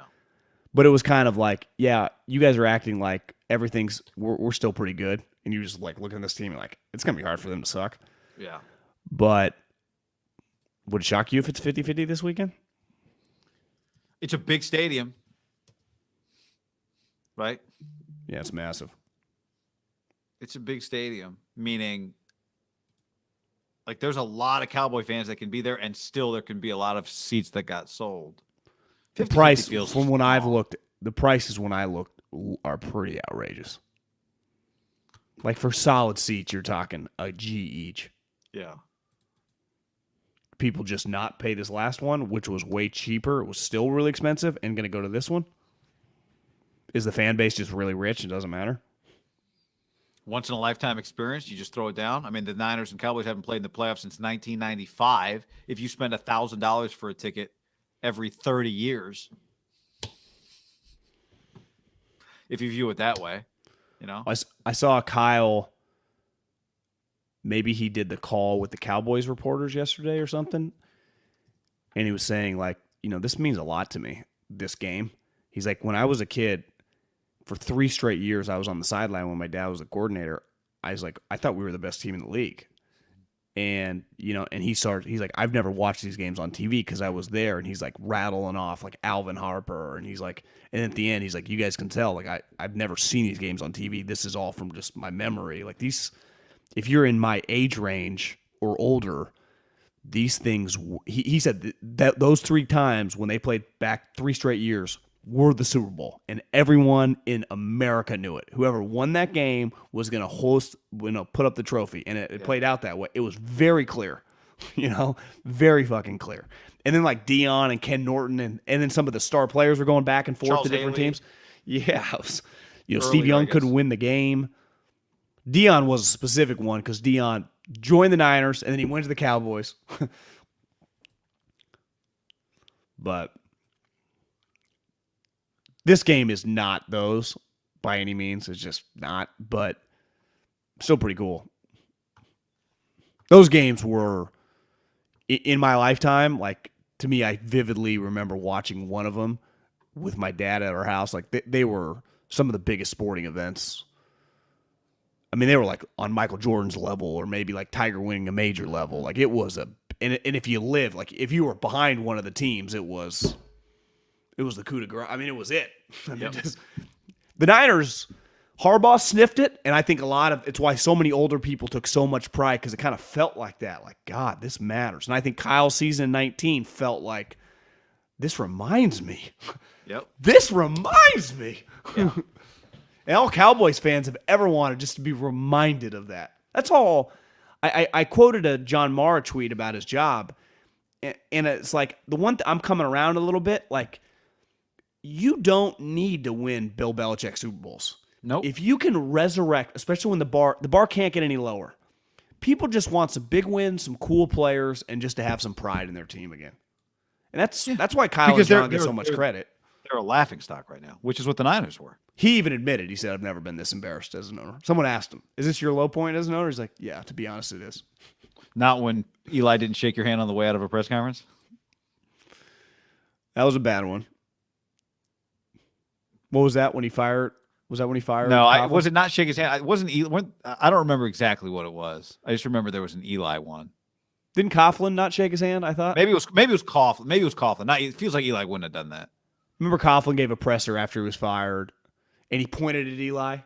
[SPEAKER 2] But it was kind of like, yeah, you guys are acting like we're still pretty good. And you just like looking at this team and like, it's going to be hard for them to suck.
[SPEAKER 1] Yeah.
[SPEAKER 2] But would it shock you if it's 50-50 this weekend?
[SPEAKER 1] It's a big stadium. Right?
[SPEAKER 2] Yeah, it's massive.
[SPEAKER 1] It's a big stadium, meaning like there's a lot of Cowboy fans that can be there, and still there can be a lot of seats that got sold.
[SPEAKER 2] The price, from when I've looked, the prices when I looked are pretty outrageous. Like for solid seats, you're talking a G each.
[SPEAKER 1] Yeah.
[SPEAKER 2] People just not pay this last one, which was way cheaper. It was still really expensive, and going to go to this one. Is the fan base just really rich? It doesn't matter.
[SPEAKER 1] Once in a lifetime experience, you just throw it down. I mean, the Niners and Cowboys haven't played in the playoffs since 1995. If you spend $1,000 for a ticket every 30 years, if you view it that way, you know.
[SPEAKER 2] I saw Kyle. Maybe he did the call with the Cowboys reporters yesterday or something, and he was saying like, this means a lot to me. This game, he's like, when I was a kid. For 3 straight years, I was on the sideline when my dad was the coordinator. I was like, I thought we were the best team in the league. And, and he's like, I've never watched these games on TV because I was there. And he's like rattling off like Alvin Harper. And he's like, and at the end, he's like, you guys can tell, like, I've never seen these games on TV. This is all from just my memory. Like these, if you're in my age range or older, these things, he said that those 3 times when they played back 3 straight years, were the Super Bowl, and everyone in America knew it. Whoever won that game was going to put up the trophy, and it played out that way. It was very clear, very fucking clear. And then like Dion and Ken Norton, and then some of the star players were going back and forth
[SPEAKER 1] Charles
[SPEAKER 2] to different
[SPEAKER 1] Haley.
[SPEAKER 2] teams. Yeah, it was,
[SPEAKER 1] Earlier,
[SPEAKER 2] Steve Young couldn't win the game. Dion was a specific one because Dion joined the Niners, and then he went to the Cowboys. But this game is not those by any means. It's just not, but still pretty cool. Those games were, in my lifetime, like, to me, I vividly remember watching one of them with my dad at our house. Like, they were some of the biggest sporting events. I mean, they were, like, on Michael Jordan's level or maybe, like, Tiger winning a major level. Like, it was and if you live, like, if you were behind one of the teams, it was the coup de grace. I mean, it was it. I mean, the Niners, Harbaugh sniffed it, and I think it's why so many older people took so much pride because it kind of felt like that. Like, God, this matters. And I think Kyle's season in 19 felt like, this reminds me.
[SPEAKER 1] Yep.
[SPEAKER 2] This reminds me.
[SPEAKER 1] Yeah.
[SPEAKER 2] And all Cowboys fans have ever wanted just to be reminded of that. That's all. I quoted a John Mara tweet about his job, and it's like the one I'm coming around a little bit, like, you don't need to win Bill Belichick Super Bowls.
[SPEAKER 1] Nope.
[SPEAKER 2] If you can resurrect, especially when the bar can't get any lower, people just want some big wins, some cool players, and just to have some pride in their team again. And that's why Kyle and John get so much credit.
[SPEAKER 1] They're a laughingstock right now, which is what the Niners were.
[SPEAKER 2] He even admitted, he said, I've never been this embarrassed as an owner. Someone asked him, is this your low point as an owner? He's like, yeah, to be honest, it is.
[SPEAKER 1] Not when Eli didn't shake your hand on the way out of a press conference?
[SPEAKER 2] That was a bad one. What was that when he fired? Was that when he fired?
[SPEAKER 1] No, was it not shake his hand? It wasn't. I don't remember exactly what it was. I just remember there was an Eli one.
[SPEAKER 2] Didn't Coughlin not shake his hand? I thought
[SPEAKER 1] maybe it was Coughlin. Maybe it was Coughlin. It feels like Eli wouldn't have done that.
[SPEAKER 2] Remember Coughlin gave a presser after he was fired, and he pointed at Eli.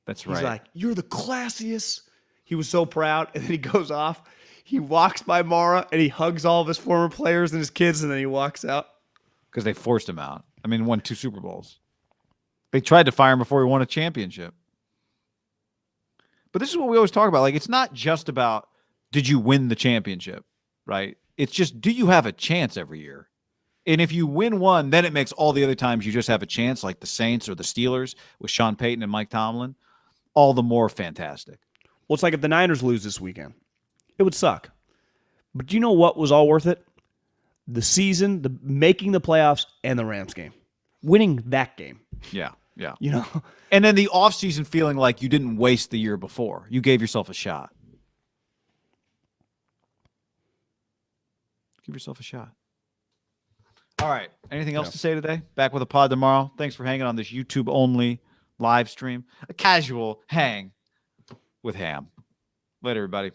[SPEAKER 1] That's right.
[SPEAKER 2] He's like, "You're the classiest." He was so proud, and then he goes off. He walks by Mara, and he hugs all of his former players and his kids, and then he walks out
[SPEAKER 1] because they forced him out. I mean, won 2 Super Bowls. They tried to fire him before he won a championship. But this is what we always talk about. Like, it's not just about did you win the championship, right? It's just, do you have a chance every year? And if you win one, then it makes all the other times you just have a chance, like the Saints or the Steelers with Sean Payton and Mike Tomlin, all the more fantastic.
[SPEAKER 2] Well, it's like if the Niners lose this weekend, it would suck. But you know what was all worth it? The season, the making the playoffs, and the Rams game. Winning that game.
[SPEAKER 1] Yeah. Yeah.
[SPEAKER 2] You know?
[SPEAKER 1] And then the offseason feeling like you didn't waste the year before. You gave yourself a shot. Give yourself a shot. All right. Anything else to say today? Back with a pod tomorrow. Thanks for hanging on this YouTube-only live stream. A casual hang with Ham. Later, everybody.